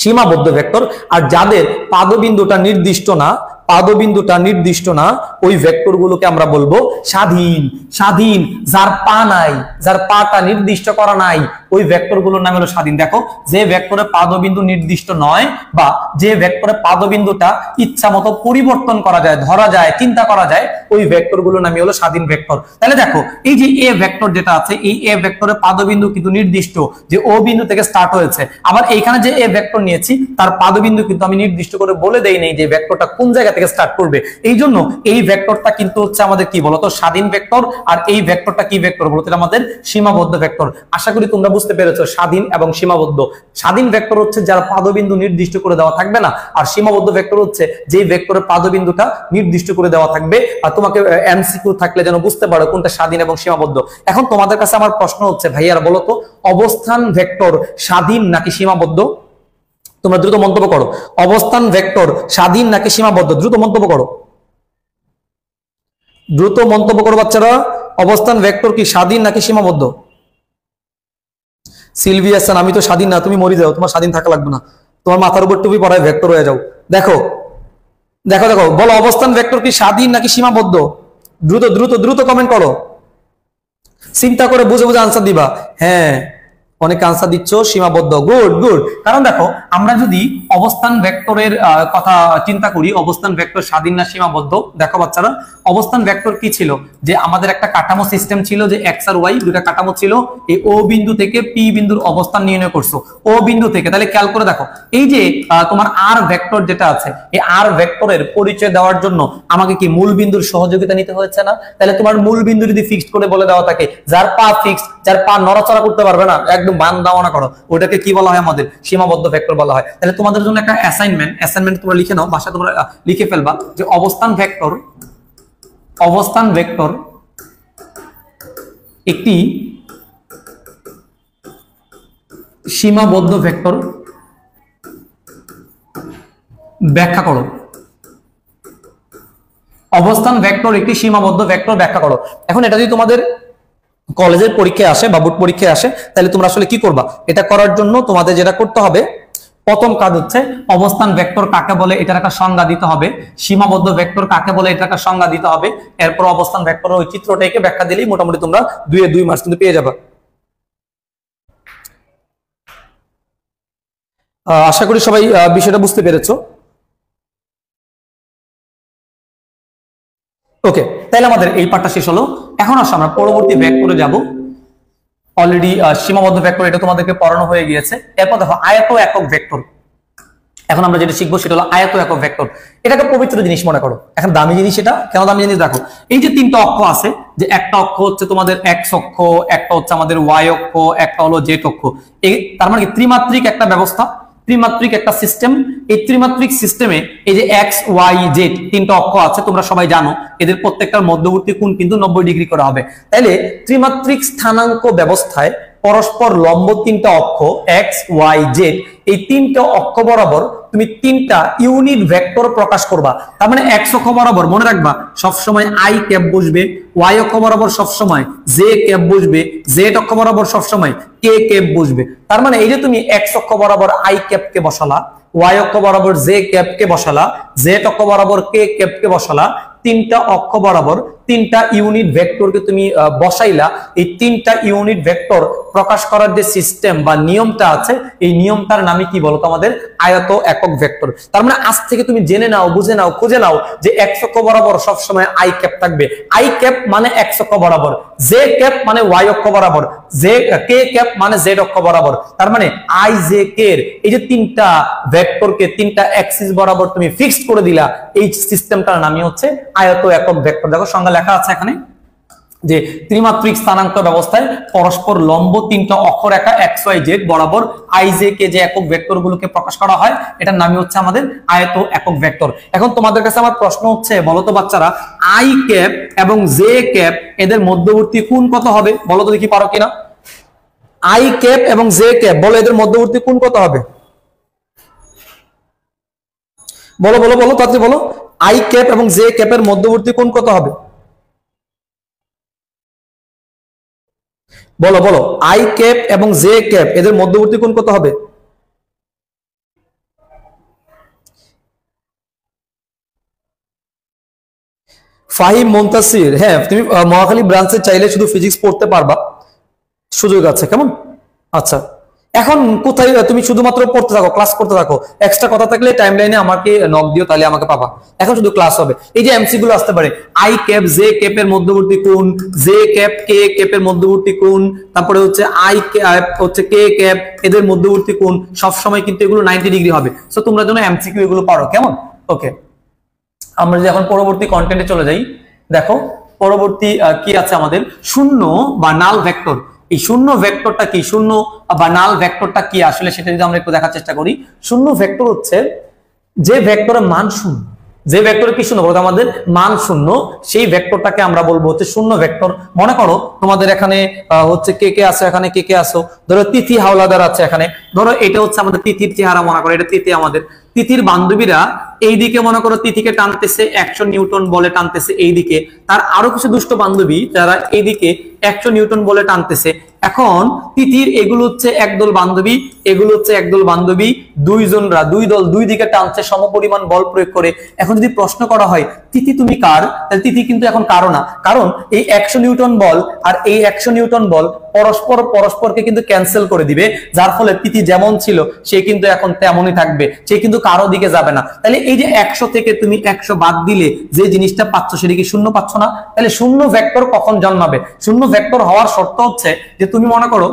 সীমাবদ্ধ ভেক্টর। আর যাদের পাদবিন্দুটা নির্দিষ্ট না ওই ভেক্টর গুলোকে আমরা বলবো স্বাধীন। স্বাধীন, যার পা নাই, যার পাটা নির্দিষ্ট করা নাই, ওই ভেক্টর গুলোর নাম হলো স্বাধীন। দেখো যে ভেক্টরে পাদবিন্দু নির্দিষ্ট নয় বা যে ভেক্টরে পাদবিন্দুটা ইচ্ছা মতো পরিবর্তন করা যায়, ধরা যায়, চিন্তা করা যায়, ওই ভেক্টর গুলোর নামই হলো স্বাধীন ভেক্টর। তাহলে দেখো এই যে এ ভেক্টর যেটা আছে, এই এ ভেক্টরের পাদবিন্দু কিন্তু নির্দিষ্ট, যে ও বিন্দু থেকে স্টার্ট হয়েছে। আবার এইখানে যে এ ভেক্টর নিয়েছি তার পাদবিন্দু কিন্তু আমি নির্দিষ্ট করে বলে দেই নেই যে ভেক্টরটা কোন জায়গা থেকে স্টার্ট করবে। এই জন্য এই ভেক্টরটা কিন্তু হচ্ছে আমাদের কি বলতো? স্বাধীন ভেক্টর। আর এই ভেক্টরটা কি ভেক্টর বলতো? এটা আমাদের সীমাবদ্ধ ভেক্টর। আশা করি তোমরা বুঝতে পেরেছো স্বাধীন এবং সীমাবদ্ধ। স্বাধীন ভেক্টর হচ্ছে যার পাদবিন্দু নির্দিষ্ট করে দেওয়া থাকবে না, আর সীমাবদ্ধ ভেক্টর হচ্ছে যে ভেক্টরের পাদবিন্দুটা নির্দিষ্ট করে দেওয়া থাকবে। আর তোমাকে এমসিকিউ থাকলে যেন বুঝতে পারো কোনটা স্বাধীন এবং সীমাবদ্ধ। এখন তোমাদের কাছে আমার প্রশ্ন হচ্ছে ভাইয়ার বলো তো অবস্থান ভেক্টর স্বাধীন নাকি সীমাবদ্ধ? তোমরা দ্রুত মন্তব্য করো। অবস্থান ভেক্টর স্বাধীন নাকি সীমাবদ্ধ? দ্রুত মন্তব্য করো, দ্রুত মন্তব্য করো বাচ্চারা। অবস্থান ভেক্টর কি স্বাধীন নাকি সীমাবদ্ধ? সিলভিয়াসান, আমি তো স্বাধীন না, তুমি মরে যাও, তোমার স্বাধীন থাকা লাগবে না, তোমার মাথার উপর টুপি পরায় ভেক্টর হয়ে যাও। দেখো দেখো দেখো বলো অবস্থান ভেক্টর কি স্বাধীন নাকি সীমাবদ্ধ? দ্রুত দ্রুত দ্রুত কমেন্ট করো, চিন্তা করে বুঝে বুঝে আনসার দিবা। হ্যাঁ অনেক আনসার দিচ্ছ সীমাবদ্ধ, গুড গুড। কারণ দেখো আমরা যদি অবস্থান ভেক্টরের কথা চিন্তা করি, অবস্থান ভেক্টর স্বাধীন না সীমাবদ্ধ? দেখো বাচ্চারা, অবস্থান ভেক্টর কি ছিল, যে আমাদের একটা কাঠামো সিস্টেম ছিল, যে এক্স আর ওয়াই দুটো কাঠামো ছিল, এই ও বিন্দু থেকে পি বিন্দুর অবস্থান নির্ণয় করছো ও বিন্দু থেকে। তাহলে খেয়াল করে দেখো, এই যে তোমার আর ভেক্টর যেটা আছে, এই আর ভেক্টরের পরিচয় দেওয়ার জন্য আমাকে কি মূল বিন্দুর সহযোগিতা নিতে হয়েছে না? তাহলে তোমার মূল বিন্দু যদি ফিক্সড করে বলে দেওয়া থাকে, যার পা ফিক্সড, যার পা নড়াচড়া করতে পারবে না, একদম বান দাওয়ানা করো, ওটাকে কি বলা হয়? আমাদের সীমাবদ্ধ ভেক্টর বলা হয়। তাহলে তোমাদের জন্য একটা অ্যাসাইনমেন্ট তোমরা লিখে নাও, বাসায় তোমরা লিখে ফেলবা, যে অবস্থান ভেক্টর একটি সীমাবদ্ধ ভেক্টর ব্যাখ্যা করো। অবস্থান ভেক্টর একটি সীমাবদ্ধ ভেক্টর ব্যাখ্যা করো। এখন এটা যদি তোমাদের কলেজের পরীক্ষায় আসে বা বোর্ড পরীক্ষায় আসে, তাহলে তোমরা আসলে কি করবা? এটা করার জন্য তোমাদের যেটা করতে হবে, প্রথম কাজ হচ্ছে অবস্থান ভেক্টর কাকে বলে এটার একটা সংজ্ঞা দিতে হবে, সীমাবদ্ধ ভেক্টর কাকে বলে এটার একটা সংজ্ঞা দিতে হবে, এরপর অবস্থান ভেক্টরের ওই চিত্রটাকে ব্যাখ্যা দিলেই মোটামুটি তোমরা 2 মার্কস কিন্তু পেয়ে যাবে। আশা করি সবাই বিষয়টা বুঝতে পেরেছো। ওকে, তাহলে আমাদের এই পার্টটা শেষ হলো। এখন আসো আমরা পরবর্তী ভেক্টরে যাব। অলরেডি সীমাবদ্ধ ভেক্টর এটা তোমাদেরকে পড়ানো হয়ে গিয়েছে। এরপর দেখো আয়ত একক ভেক্টর। এখন আমরা যেটা শিখবো সেটা হলো আয়ত একক ভেক্টর। এটাকে পবিত্র জিনিস মনে করো, এখন দামি জিনিস। এটা কেন দামি জিনিস? দেখো, এই যে তিনটা অক্ষ আছে, যে একটা অক্ষ হচ্ছে তোমাদের এক্স অক্ষ, একটা হচ্ছে আমাদের ওয়াই অক্ষ, একটা হলো জেড অক্ষ। তার মানে কি ত্রিমাত্রিক একটা ব্যবস্থা, ত্রিমাত্রিক একটা সিস্টেম। এই ত্রিমাত্রিক সিস্টেমে এই যে এক্স ওয়াই জেড তিনটা অক্ষ আছে, তোমরা সবাই জানো এদের প্রত্যেকটার মধ্যবর্তী কোণ কিন্তু 90 ডিগ্রি করা হবে। তাইলে ত্রিমাত্রিক স্থানাঙ্ক ব্যবস্থায় পরস্পর লম্ব তিনটা অক্ষ এক্স ওয়াই জেড, এই তিনটা অক্ষ বরাবর তুমি তিনটা ইউনিট ভেক্টর প্রকাশ করবা। তার মানে এক্স অক্ষ বরাবর মনে রাখবা সবসময় আই ক্যাপ বসবে, ওয়াই অক্ষ বরাবর সবসময় জে ক্যাপ বসবে, জেড অক্ষ বরাবর সবসময় কে ক্যাপ বসবে। তার মানে এই যে তুমি এক্স অক্ষ বরাবর আই ক্যাপকে বসালা, ওয়াই অক্ষ বরাবর জে ক্যাপকে বসালা, জেড অক্ষ বরাবর কে ক্যাপকে বসালা, তিনটা অক্ষ বরাবর তিনটা ইউনিট ভেক্টরকে তুমি বসাইলা। এই তিনটা ইউনিট ভেক্টর প্রকাশ করার যে সিস্টেম বা নিয়মটা আছে, এই নিয়মটার নামে কি বলতো? আমাদের আয়ত একক ভেক্টর। তার মানে আজ থেকে তুমি জেনে নাও, বুঝে নাও, খুঁজে নাও যে এক্স অক্ষ বরাবর সবসময় আই ক্যাপ থাকবে। আই ক্যাপ মানে এক্স অক্ষ বরাবর, জে ক্যাপ মানে ওয়াই অক্ষ বরাবর, কে ক্যাপ মানে জেড অক্ষ বরাবর। তার মানে আই জে কে এর এই যে তিনটা ভেক্টরকে তিনটা অ্যাক্সিস বরাবর তুমি ফিক্সড করে দিলা, এই সিস্টেমটার নামই হচ্ছে আয়ত একক ভেক্টর। দেখো সংজ্ঞা লেখা আছে এখানে, যে ত্রিমাত্রিক স্থানাঙ্ক ব্যবস্থায় পরস্পর লম্ব তিনটা অক্ষরেখা এক্স ওয়াই জেড বরাবর আই জে কে যে একক ভেক্টর গুলোকে প্রকাশ করা হয়, এটার নামই হচ্ছে আমাদের আয়ত একক ভেক্টর। এখন তোমাদের কাছে আমার প্রশ্ন হচ্ছে, বলো তো বাচ্চারা, আই ক্যাপ এবং জে ক্যাপ এদের মধ্যবর্তী কোণ কত হবে? বলো তো দেখি, পারো কিনা? আই ক্যাপ এবং জে ক্যাপ, বলো এদের মধ্যবর্তী কোণ কত হবে? বলো বলো বলো, তাড়াতাড়ি বলো। আই ক্যাপ এবং জে ক্যাপের মধ্যবর্তী কোণ কত হবে? বলো বলো, আই ক্যাপ এবং জে ক্যাপ এদের মধ্যবর্তী কোণ কত হবে? ফাহিম মুনতাসির, হ্যাঁ তুমি মহাখালী ব্রাঞ্চে চাইলে শুধু ফিজিক্স পড়তে পারবা, সুযোগ আছে। কেমন? আচ্ছা, এখন কোথায় তুমি শুধুমাত্র পড়তে থাকো, ক্লাস করতে থাকো। এক্সট্রা কথা থাকলে টাইমলাইনে আমাকে নক দিও, তাহলে আমাকে পাবা। এখন শুধু ক্লাস হবে। এই যে এমসি গুলো আসতে পারে, আই ক্যাপ জে ক্যাপের মধ্যবর্তী কোণ, জে ক্যাপ কে ক্যাপের মধ্যবর্তী কোণ, তারপরে হচ্ছে আই ক্যাপ হচ্ছে কে ক্যাপ এদের মধ্যবর্তী কোণ, সব সময় কিন্তু এগুলো 90 ডিগ্রি হবে। সো তোমরা যেন এমসিকিউ এগুলো পারো। কেমন? ওকে, আমরা যদি এখন পরবর্তী কন্টেন্টে চলে যাই, দেখো পরবর্তী কি আছে আমাদের, শূন্য বা নাল ভেক্টর। এই শূন্য ভেক্টরটা কি, শূন্য বা নাল ভেক্টরটা কি আসলে সেটা যদি আমরা একটু দেখার চেষ্টা করি। শূন্য ভেক্টর হচ্ছে যে ভেক্টরের মান শূন্য, যে ভেক্টরে কি শূন্য বলতে আমাদের মান শূন্য, সেই ভেক্টরটাকে আমরা বলবো হচ্ছে শূন্য ভেক্টর। মনে করো তোমাদের এখানে হচ্ছে কে কে আছে, এখানে কে কে আসো, ধরো তিথি হাওলাদার আছে এখানে, ধরো এটা হচ্ছে আমাদের তিথির চেহারা, মনে করো এটা তিথি, আমাদের তিথির বান্ধবীরা এইদিকে মনে করো তিথিকে টানতেছে 100 নিউটন বলে টানতেছে এইদিকে, তার আরো কিছু দুষ্ট বান্ধবী যারা এইদিকে 100 নিউটন বলে টানতেছে। এখন তিথির এগুলো হচ্ছে একদল বান্ধবী, এগুলো হচ্ছে একদল বান্ধবী, দুইজনরা দুই দল দুই দিকে টানছে সমপরিমাণ বল প্রয়োগ করে। এখন যদি প্রশ্ন করা হয় তিথি তুমি কার, তাহলে তিথি কিন্তু এখন কারো না, কারণ এই 100 নিউটন বল আর এই 100 নিউটন বল পরস্পরকে কিন্তু ক্যান্সেল করে দিবে, যার ফলে তিথি যেমন ছিল সে কিন্তু এখন তেমনই থাকবে, সে কিন্তু কারো দিকে যাবে না। তাহলে এই যে 100 থেকে তুমি 100 বাদ দিলে যে জিনিসটা পাচ্ছ সেটা কি শূন্য পাচ্ছ না? তাহলে শূন্য ভেক্টর কখন জন্মাবে? শূন্য ভেক্টর হওয়ার শর্ত হচ্ছে যে তুমি মনে করো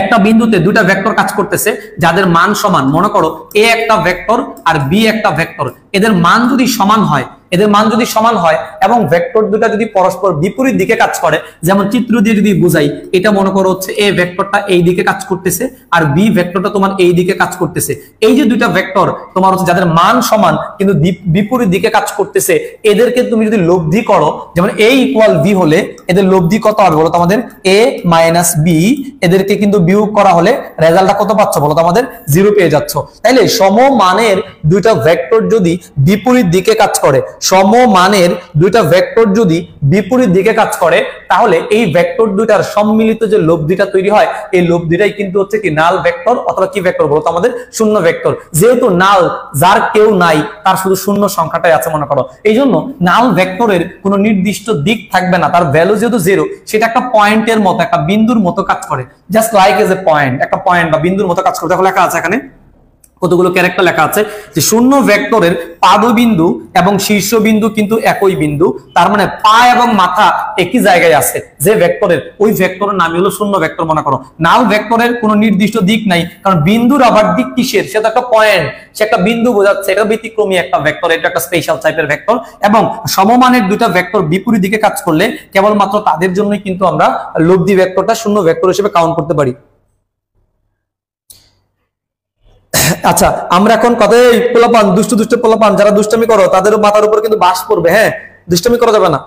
একটা বিন্দুতে দুইটা ভেক্টর কাজ করতেছে যাদের মান সমান, মনে করো এ একটা ভেক্টর আর বি একটা ভেক্টর, এদের মান যদি সমান হয়, এদের মান যদি সমান হয় এবং ভেক্টর দুটা যদি পরস্পর বিপরীত দিকে কাজ করে, যেমন চিত্র দিয়ে যদি বুঝাই, এটা মনে করো হচ্ছে এ ভেক্টরটা এই দিকে কাজ করতেছে আর বি ভেক্টরটা তোমার এই দিকে কাজ করতেছে। এই যে দুইটা ভেক্টর তোমার হচ্ছে যাদের মান সমান কিন্তু বিপরীত দিকে কাজ করতেছে, এদেরকে তুমি যদি লব্ধি করো, যেমন a ইকুয়াল b হলে এদের লব্ধি কত হবে বলো তো আমাদের? a মাইনাস b, এদেরকে কিন্তু বিয়োগ করা হলে রেজাল্টটা কত পাচ্ছ বলো তো আমাদের? 0 পেয়ে যাচ্ছ। তাইলে সমমানের দুইটা ভেক্টর যদি বিপরীত দিকে কাজ করে, সমমানের দুইটা ভেক্টর যদি বিপরীত দিকে কাজ করে, তাহলে এই ভেক্টর দুইটার সম্মিলিত যে লব্ধিটা তৈরি হয়, এই লব্ধিটাই কিন্তু হচ্ছে কি নাল ভেক্টর অথবা কি ভেক্টর বলতো আমাদের? শূন্য ভেক্টর। যেহেতু নাল, যার কেউ নাই, তার শুধু শূন্য সংখ্যাটাই আছে মনে করো, এই জন্য নাল ভেক্টরের কোনো নির্দিষ্ট দিক থাকবে না, তার ভ্যালু যেহেতু 0, সেটা একটা পয়েন্টের মতো, একটা বিন্দুর মতো কাজ করে, just like as a point, একটা পয়েন্ট বা বিন্দুর মতো কাজ করে। দেখো লেখা আছে এখানে কতগুলো ক্যারেক্টার লেখা আছে যে শূন্য ভেক্টরের পাদবিন্দু এবং শীর্ষবিন্দু কিন্তু একই বিন্দু, তার মানে পা এবং মাথা একই জায়গায় আছে। যে ভেক্টরের, ওই ভেক্টরের নাম হলো শূন্য ভেক্টর মনে করো। নাল ভেক্টরের কোনো নির্দিষ্ট দিক নাই, কারণ বিন্দুর আবার দিক কিসের? সে তো একটা পয়েন্ট, সে একটা বিন্দু বোঝাচ্ছে, এটা ব্যতিক্রমী একটা ভেক্টর, এটা একটা স্পেশাল টাইপের ভেক্টর। এবং সমমানের দুইটা ভেক্টর বিপরীত দিকে কাজ করলে কেবলমাত্র তাদের জন্যই কিন্তু আমরা লব্ধি ভেক্টরটা শূন্য ভেক্টর হিসেবে কাউন্ট করতে পারি। আচ্ছা, আমরা এখন কথাই পোলাপান, দুষ্ট দুষ্ট পোলাপান যারা দুষ্টামি করো তাদের মাথার উপর কিন্তু বাস পড়বে। হ্যাঁ, দুষ্টামি করা যাবে না,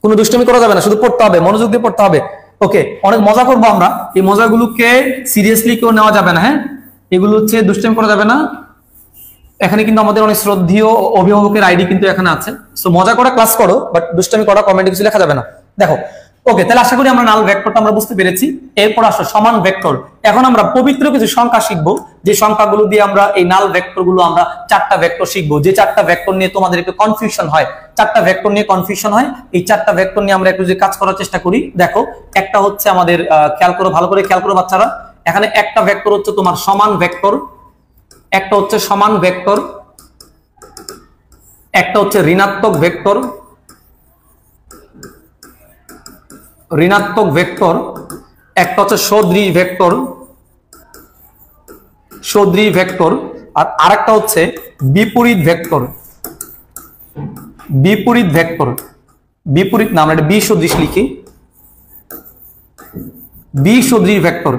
কোনো দুষ্টামি করা যাবে না, শুধু পড়তে হবে, মনোযোগ দিয়ে পড়তে হবে। ওকে, অনেক মজা করবো আমরা, এই মজাগুলোকে সিরিয়াসলি কেউ নেওয়া যাবে না। হ্যাঁ, এগুলো হচ্ছে দুষ্টামি করা যাবে না। এখানে কিন্তু আমাদের অনেক শ্রদ্ধেয় অভিভাবকের আইডি কিন্তু এখানে আছে, সো মজা করে ক্লাস করো, বাট দুষ্টামি করা কমেন্টে কিছু লেখা যাবে না। দেখো, ওকে, তাহলে আশা করি আমরা নাল ভেক্টরটা আমরা বুঝতে পেরেছি। এরপর আসো সমান ভেক্টর। এখন আমরা পবিত্র কিছু সংখ্যা শিখবো, যে সংখ্যাগুলো দিয়ে আমরা এই নাল ভেক্টর গুলো আমরা 4টা ভেক্টর শিখবো, যে 4টা ভেক্টর নিয়ে তোমাদের একটু কনফিউশন হয়, 4টা ভেক্টর নিয়ে কনফিউশন হয়, এই 4টা ভেক্টর নিয়ে আমরা একটু যে কাজ করার চেষ্টা করি। দেখো, একটা হচ্ছে আমাদের খেয়াল করো, ভালো করে খেয়াল করো বাচ্চারা, এখানে একটা ভেক্টর হচ্ছে তোমার সমান ভেক্টর, একটা হচ্ছে সমান ভেক্টর, একটা হচ্ছে ঋণাত্মক ভেক্টর, ঋণাত্মক ভেক্টর, একটা হচ্ছে সদৃশ ভেক্টর, সদৃশ ভেক্টর, আর আরেকটা হচ্ছে বিপরীত ভেক্টর, বিপরীত ভেক্টর, বিপরীত না, আমরা এটা বিসদৃশ লিখি, বিসদৃশ ভেক্টর।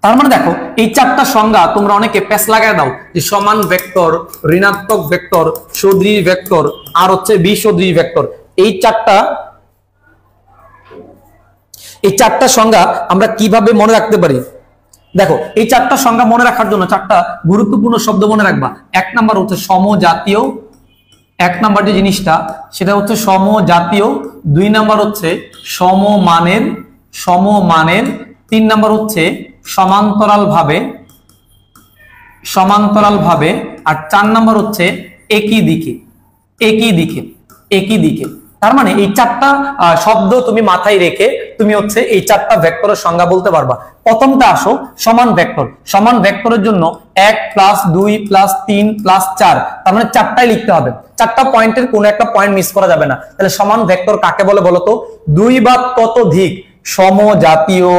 তার মানে দেখো, এই 4টা সংজ্ঞা তোমরা অনেকে প্যাচ লাগায় দাও, যে সমান ভেক্টর, ঋণাত্মক ভেক্টর, সদৃশ ভেক্টর, আর হচ্ছে বিসদৃশ ভেক্টর। এই 4টা সংজ্ঞা আমরা কিভাবে মনে রাখতে পারি? দেখো, এই 4টা সংজ্ঞা মনে রাখার জন্য 4টা গুরুত্বপূর্ণ শব্দ মনে রাখবা। 1 নাম্বার হচ্ছে সমজাতীয়, 1 নাম্বার যে জিনিসটা সেটা হচ্ছে সমজাতীয়, 2 নাম্বার হচ্ছে সমমানের, সমমানের, 3 নাম্বার হচ্ছে সমান্তরাল ভাবে, সমান্তরাল ভাবে, আর 4 নাম্বার হচ্ছে একই দিকে, একই দিকে, একই দিকে। তার মানে এই 4টা শব্দ তুমি মাথায় রেখে তুমি হচ্ছে এই 4টা ভেক্টরের সংজ্ঞা বলতে পারবা। প্রথমটা আসো সমান ভেক্টর। সমান ভেক্টরের জন্য 1 + 2 + 3 + 4, তার মানে 4টাই লিখতে হবে, 4টা পয়েন্টের কোনো একটা পয়েন্ট মিস করা যাবে না। তাহলে সমান ভেক্টর কাকে বলে বলতো? 2 বা ততোধিক সমজাতীয়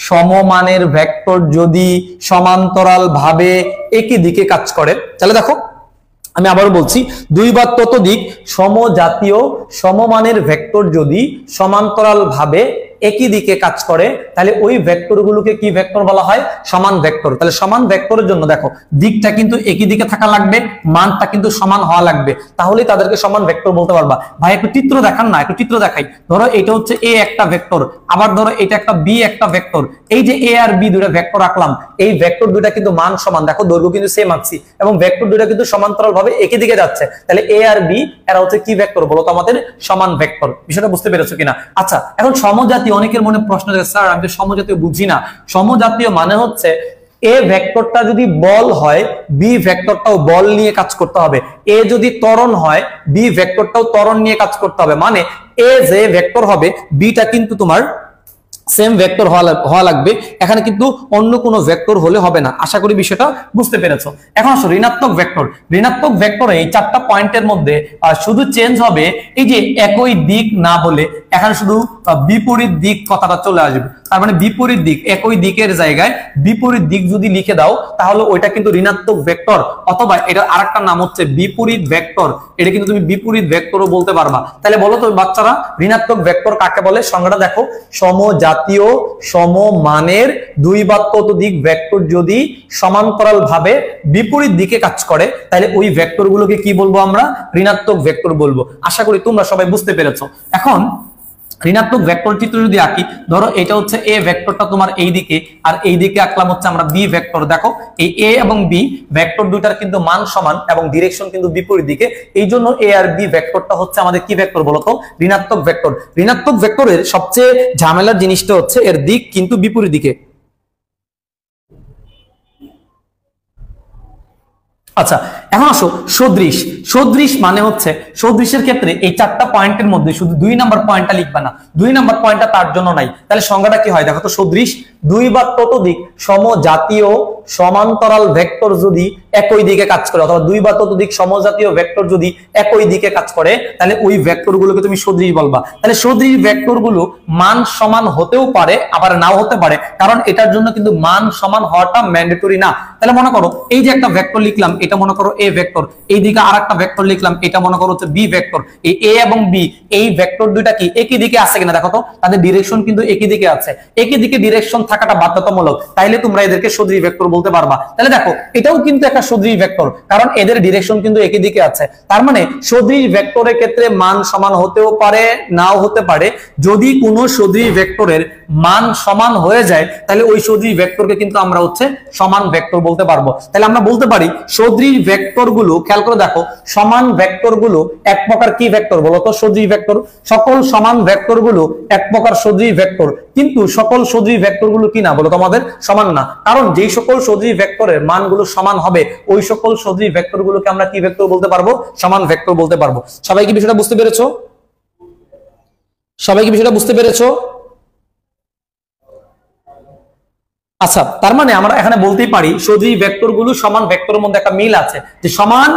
সমমানের ভেক্টর যদি সমান্তরাল ভাবে একই দিকে কাজ করে। তাহলে দেখো, আমি আবারও বলছি, 2 বা ততোধিক সমজাতীয় সমমানের ভেক্টর যদি সমান্তরাল ভাবে একই দিকে কাজ করে তাহলে ওই ভেক্টরগুলোকে কি ভেক্টর বলা হয়? সমান ভেক্টর। তাহলে সমান ভেক্টরের জন্য দেখো দিকটা কিন্তু একই দিকে থাকা লাগবে, মানটা কিন্তু সমান হওয়া লাগবে, তাহলেই তাদেরকে সমান ভেক্টর বলতে পারবা। ভাই একটু চিত্র দেখান না, একটু চিত্র দেখাই। ধরো এটা হচ্ছে এ একটা ভেক্টর, আবার ধরো এটা একটা বি একটা ভেক্টর। এই যে এ আর বি দুটো ভেক্টর রাখলাম, এই ভেক্টর দুটো কিন্তু মান সমান, দেখো দৈর্ঘ্য কিন্তু সেম আছি এবং ভেক্টর দুটো কিন্তু সমান্তরাল ভাবে একই দিকে যাচ্ছে। তাহলে এ আর বি এরা হচ্ছে কি ভেক্টর বলো তো আমাদের? সমান ভেক্টর। বিষয়টা বুঝতে পেরেছো কিনা? আচ্ছা, এখন সমজাতীয়, অনেকের মনে প্রশ্ন আছে, স্যার আমি সমজাতীয় বুঝি না। সমজাতীয় মানে হচ্ছে এ ভেক্টরটা যদি বল হয়, বি ভেক্টরটাও বল নিয়ে কাজ করতে হবে। এ যদি ত্বরণ হয়, বি ভেক্টরটাও ত্বরণ নিয়ে কাজ করতে হবে। মানে এ যে ভেক্টর হবে, বিটা কিন্তু তোমার সেম ভেক্টর হওয়া লাগবে, এখানে কিন্তু অন্য কোনো ভেক্টর হলে হবে না। আশা করি বিষয়টা বুঝতে পেরেছো। এখন আসো ঋণাত্মক ভেক্টর। ঋণাত্মক ভেক্টরে এই চারটা পয়েন্টের মধ্যে শুধু চেঞ্জ হবে এই যে একই দিক না বলে এখানে শুধু বিপরীত দিক কথাটা চলে আসবে। তার মানে বিপরীত দিক, একই দিকের জায়গায় বিপরীত দিক যদি লিখে দাও তাহলে ওইটা কিন্তু ঋণাত্মক ভেক্টর, অথবা এটা আরেকটা নাম হচ্ছে বিপরীত ভেক্টর। এটা কিন্তু তুমি বিপরীত ভেক্টরও বলতে পারবা। তাহলে বলো তো বাচ্চারা, ঋণাত্মক ভেক্টর কাকে বলে? সংজ্ঞাটা দেখো, সমজাতীয় সমমানের দুই বা ততোধিক ভেক্টর যদি সমান্তরাল ভাবে বিপরীত দিকে কাজ করে তাহলে ওই ভেক্টর গুলোকে কি বলবো আমরা? ঋণাত্মক ভেক্টর বলবো। আশা করি তোমরা সবাই বুঝতে পেরেছো। এখন ঋণাত্মক ভেক্টর চিত্র যদি আঁকি, ধরো এটা হচ্ছে এ ভেক্টরটা তোমার এই দিকে, আর এই দিকে আঁকলাম হচ্ছে আমরা বি ভেক্টর। দেখো এই এ এবং বি ভেক্টর দুটার কিন্তু মান সমান এবং ডিরেকশন কিন্তু বিপরীত দিকে। এই জন্য এ আর বি ভেক্টরটা হচ্ছে আমাদের কি ভেক্টর বলতো? ঋণাত্মক ভেক্টর। ঋণাত্মক ভেক্টরের সবচেয়ে ঝামেলার জিনিসটা হচ্ছে এর দিক কিন্তু বিপরীত দিকে। আচ্ছা, এখন আসো সদৃশ। সদৃশ মানে হচ্ছে সদৃশের ক্ষেত্রে এই চারটা পয়েন্টের মধ্যে শুধু 2 নাম্বার পয়েন্টটা লিখবা না, 2 নাম্বার পয়েন্টটা তার জন্য নাই। তাহলে সংজ্ঞাটা কি হয় দেখো তো? সদৃশ দুই বা ততোধিক সমজাতীয় সমান্তরাল ভেক্টর যদি একই দিকে কাজ করে, অথবা দুই বা ততোধিক সমজাতীয় ভেক্টর যদি একই দিকে কাজ করে তাহলে ওই ভেক্টর গুলোকে তুমি সদৃশ বলবা। তাহলে সদৃশ ভেক্টর গুলো মান সমান হতেও পারে আবার নাও হতে পারে, কারণ এটার জন্য কিন্তু মান সমান হওয়াটা ম্যান্ডেটরি না। তাহলে মনে করো এই যে একটা ভেক্টর লিখলাম, এটা মনে করো এ ভেক্টর, এইদিকে আরেকটা ভেক্টর লিখলাম, এটা মনে করো হচ্ছে বি ভেক্টর। এই এ এবং বি এই ভেক্টর দুইটা কি একই দিকে আছে কিনা দেখো তো? তাদের ডিরেকশন কিন্তু একই দিকে আছে। একই দিকে ডিরেকশন থাকাটা বাধ্যতামূলক, তাইলে তোমরা এদেরকে সদৃশ ভেক্টর বলতে পারবা। তাহলে দেখো এটাও কিন্তু একটা সদৃশ ভেক্টর, কারণ এদের ডিরেকশন কিন্তু একই দিকে আছে। তার মানে সদৃশ ভেক্টরের ক্ষেত্রে মান সমান হতেও পারে নাও হতে পারে। যদি কোনো সদৃশ ভেক্টরের মান সমান হয়ে যায় তাহলে ওই সদৃশ ভেক্টরকে কিন্তু আমরা হচ্ছে সমান ভেক্টর বলতে পারবো। তাহলে আমরা বলতে পারি সদৃশ ভেক্টর গুলো, খেয়াল করে দেখো, সমান ভেক্টর গুলো এক প্রকার কি ভেক্টর বলতো? সদৃশ ভেক্টর। সকল সমান ভেক্টর গুলো এক প্রকার সদৃশ ভেক্টর, কিন্তু সকল সদৃশ ভেক্টর গুলো কি না বলতো আমাদের? সমান না। কারণ যেই সকল সদৃশ ভেক্টরের মানগুলো সমান হবে ওই সকল সদৃশ ভেক্টর গুলোকে আমরা কি ভেক্টর বলতে পারবো? সমান ভেক্টর বলতে পারবো। সবাই কি বিষয়টা বুঝতে পেরেছো? সবাই কি বিষয়টা বুঝতে পেরেছো? আচ্ছা, তার মানে আমরা এখানে বলতেই পারি সদৃশ ভেক্টর গুলো সমান ভেক্টরের মধ্যে একটা মিল আছে, যে সমান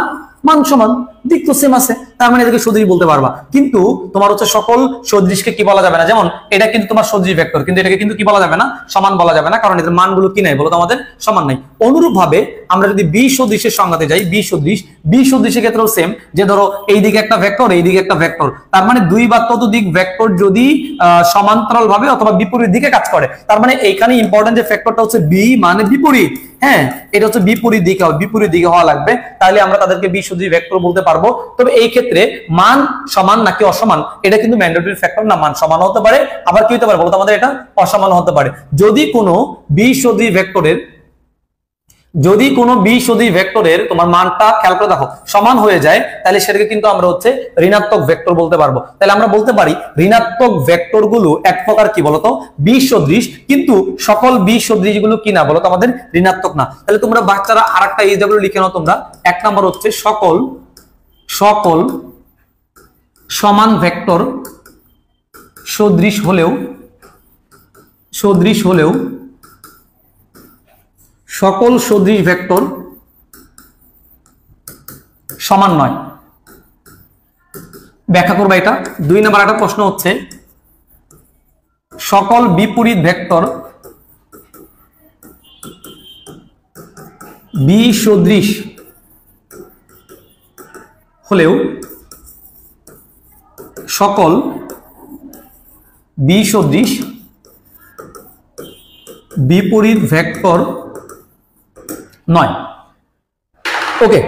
মান সমান, দিক তো সেম আছে, তার মানে এটাকে সদৃশ বলতে পারবা। কিন্তু তোমার হচ্ছে সকল সদৃশকে কি বলা যাবে না। যেমন এটা কিন্তু তোমার সদৃশ ভেক্টর, কিন্তু এটাকে কিন্তু কি বলা যাবে না? সমান বলা যাবে না, কারণ এদের মানগুলো কি নাই বলো তো আমাদের? সমান নাই। অনুরূপ ভাবে আমরা যদি বি সদৃশের সংজ্ঞাতে যাই, বি সদৃশের ক্ষেত্রেও সেম, যে ধরো এইদিকে একটা ভেক্টর এইদিকে একটা ভেক্টর, তার মানে দুই বা ততোধিক ভেক্টর যদি সমান্তরাল ভাবে অথবা বিপরীত দিকে কাজ করে, তার মানে এইখানে ইম্পর্টেন্ট যে ফ্যাক্টরটা হচ্ছে বি মানে বিপরীত। হ্যাঁ, এটা হচ্ছে বিপরীত দিকে হওয়া লাগবে, তাহলে আমরা তাদেরকে বি সদৃশ ভেক্টর বলতে পারবো। তবে এই ক্ষেত্রে মান সমান নাকি অসমান এটা কিন্তু ম্যান্ডেটরি ফ্যাক্টর না। মান সমান হতে পারে, আবার কি হতে পারে বলতো আমাদের? এটা অসমান হতে পারে। যদি কোনো বি সদৃশ ভেক্টরের তোমার মানটা খেয়াল করে দেখো সমান হয়ে যায়, তাহলে সেটাকে কিন্তু আমরা হচ্ছে ঋণাত্মক ভেক্টর বলতে পারবো। তাহলে আমরা বলতে পারি ঋণাত্মক ভেক্টর গুলো এক প্রকার কি বলতো? বি সদৃশ, কিন্তু সকল বি সদৃশ গুলো কি না বলতো আমাদের? ঋণাত্মক না। তাহলে তোমরা বাচ্চারা আরেকটা এইচডব্লিউ লিখে নাও তোমরা। এক নাম্বার হচ্ছে সকল সমান ভেক্টর সদৃশ হলেও সকল সদৃশ ভেক্টর সমান নয়। ব্যাখ্যা করবা এটা। 2 নম্বর একটা প্রশ্ন হচ্ছে সকল বিপরীত ভেক্টর বি সদৃশ হলেও সকল বি সদৃশ বিপরীত ভেক্টর নয়। ওকে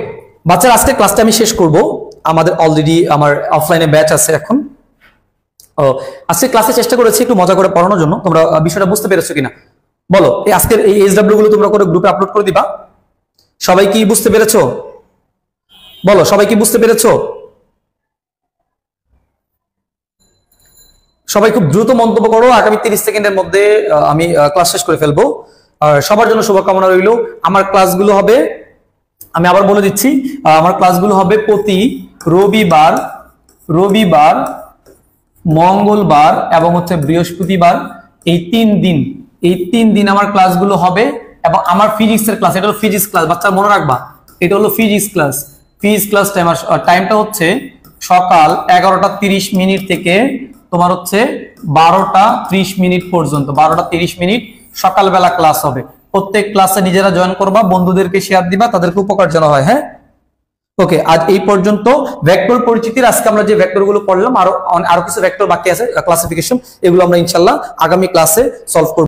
বাচ্চারা, আজকে ক্লাসটা আমি শেষ করব, আমাদের অলরেডি আমার অফলাইনে ব্যাচ আছে এখন। আজকে ক্লাসে চেষ্টা করেছি একটু মজা করে পড়ানোর জন্য। তোমরা বিষয়টা বুঝতে পেরেছো কিনা বলো? এই আজকের এই SW গুলো তোমরা করে গ্রুপে আপলোড করে দিবা। সবাই কি বুঝতে পেরেছো? বলো, সবাই কি বুঝতে পেরেছো? সবাই খুব দ্রুত মন্তব্য করো, আগামী 30 সেকেন্ডের মধ্যে আমি ক্লাস শেষ করে ফেলবো। আর সবার জন্য শুভকামনা রইল। আমার ক্লাসগুলো হবে, আমি আবার বলে দিচ্ছি, আমার ক্লাসগুলো হবে প্রতি রবিবার, মঙ্গলবার এবং হচ্ছে বৃহস্পতিবার। এই 3 দিন আমার ক্লাসগুলো হবে। এবং আমার ফিজিক্সের ক্লাস, এটা হলো ফিজিক্স ক্লাস, বাচ্চা মনে রাখবা, এটা হলো ফিজিক্স ক্লাস টাইমটা হচ্ছে সকাল 11টা 30 মিনিট থেকে তোমার হচ্ছে 12টা 30 মিনিট পর্যন্ত। 12টা 30 মিনিট সকালবেলা ক্লাস হবে। প্রত্যেক ক্লাসে নিজেরা জয়েন করবা, বন্ধুদেরকে শেয়ার দিবা, তাদেরকে উপকার যেন হয়। হ্যাঁ, ওকে, আজ এই পর্যন্ত ভেক্টর পরিচিতির। আজকে আমরা যে ভেক্টর গুলো পড়লাম, আরো কিছু ভেক্টর বাকি আছে ক্লাসিফিকেশন, এগুলো আমরা ইনশাল্লাহ আগামী ক্লাসে সলভ করব।